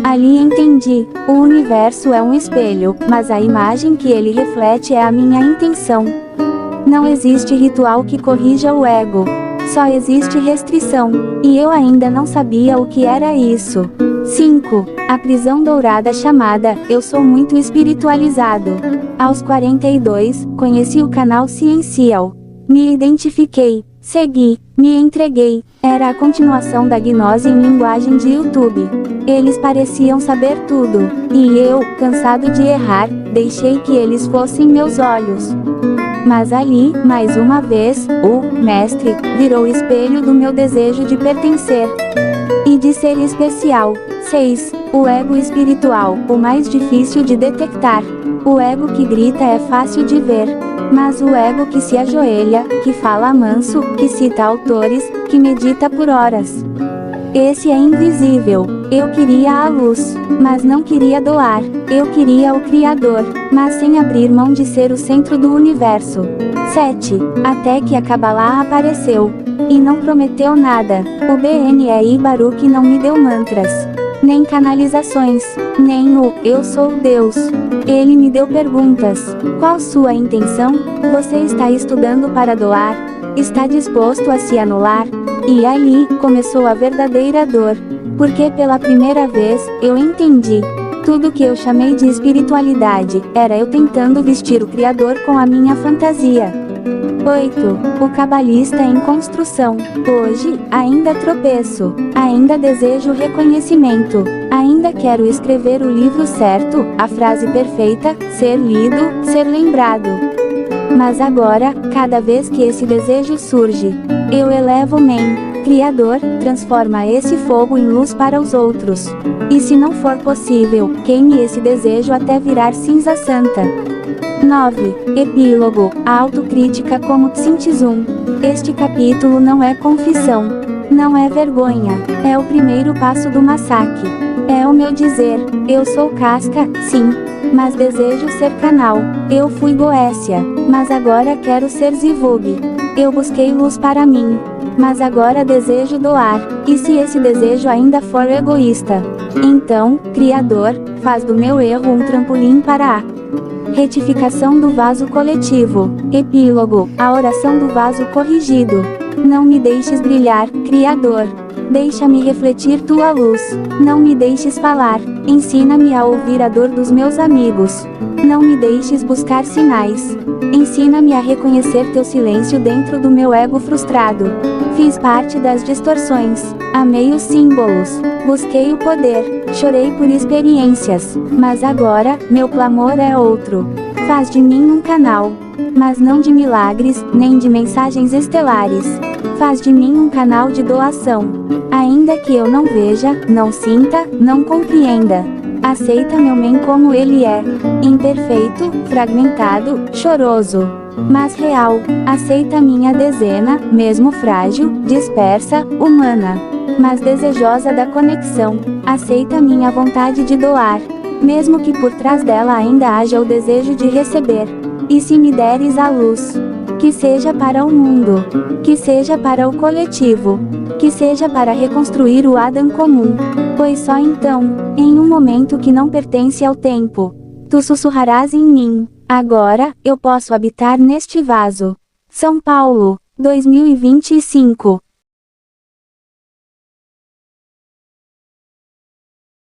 Ali entendi, o universo é um espelho, mas a imagem que ele reflete é a minha intenção. Não existe ritual que corrija o ego. Só existe restrição, e eu ainda não sabia o que era isso. 5. A prisão dourada chamada, eu sou muito espiritualizado. Aos 42, conheci o canal Ciencial. Me identifiquei, segui, me entreguei, era a continuação da gnose em linguagem de YouTube. Eles pareciam saber tudo, e eu, cansado de errar, deixei que eles fossem meus olhos. Mas ali, mais uma vez, o mestre virou o espelho do meu desejo de pertencer e de ser especial. 6. O ego espiritual, o mais difícil de detectar. O ego que grita é fácil de ver, mas o ego que se ajoelha, que fala manso, que cita autores, que medita por horas. Esse é invisível. Eu queria a luz, mas não queria doar. Eu queria o Criador, mas sem abrir mão de ser o centro do universo. 7. Até que a Cabalá apareceu. E não prometeu nada. O BNI Baruch não me deu mantras, nem canalizações, nem o eu sou Deus. Ele me deu perguntas. Qual sua intenção? Você está estudando para doar? Está disposto a se anular? E ali começou a verdadeira dor. Porque pela primeira vez, eu entendi. Tudo que eu chamei de espiritualidade, era eu tentando vestir o Criador com a minha fantasia. 8. O cabalista em construção. Hoje, ainda tropeço. Ainda desejo reconhecimento. Ainda quero escrever o livro certo, a frase perfeita, ser lido, ser lembrado. Mas agora, cada vez que esse desejo surge, eu elevo Men. Criador, transforma esse fogo em luz para os outros. E se não for possível, queime esse desejo até virar cinza santa. 9. Epílogo, a autocrítica como Tsintizum. Este capítulo não é confissão. Não é vergonha. É o primeiro passo do massacre. É o meu dizer, eu sou casca, sim, mas desejo ser canal. Eu fui Goécia, mas agora quero ser Zivug. Eu busquei luz para mim, mas agora desejo doar. E se esse desejo ainda for egoísta? Então, Criador, faz do meu erro um trampolim para a retificação do vaso coletivo. Epílogo, a oração do vaso corrigido. Não me deixes brilhar, Criador. Deixa-me refletir tua luz. Não me deixes falar. Ensina-me a ouvir a dor dos meus amigos. Não me deixes buscar sinais. Ensina-me a reconhecer teu silêncio dentro do meu ego frustrado. Fiz parte das distorções. Amei os símbolos. Busquei o poder. Chorei por experiências. Mas agora, meu clamor é outro. Faz de mim um canal. Mas não de milagres, nem de mensagens estelares. Faz de mim um canal de doação. Ainda que eu não veja, não sinta, não compreenda. Aceita meu men como ele é. Imperfeito, fragmentado, choroso. Mas real. Aceita minha dezena, mesmo frágil, dispersa, humana. Mas desejosa da conexão. Aceita minha vontade de doar. Mesmo que por trás dela ainda haja o desejo de receber. E se me deres a luz, que seja para o mundo, que seja para o coletivo, que seja para reconstruir o Adam comum, pois só então, em um momento que não pertence ao tempo, tu sussurrarás em mim, agora, eu posso habitar neste vaso. São Paulo, 2025.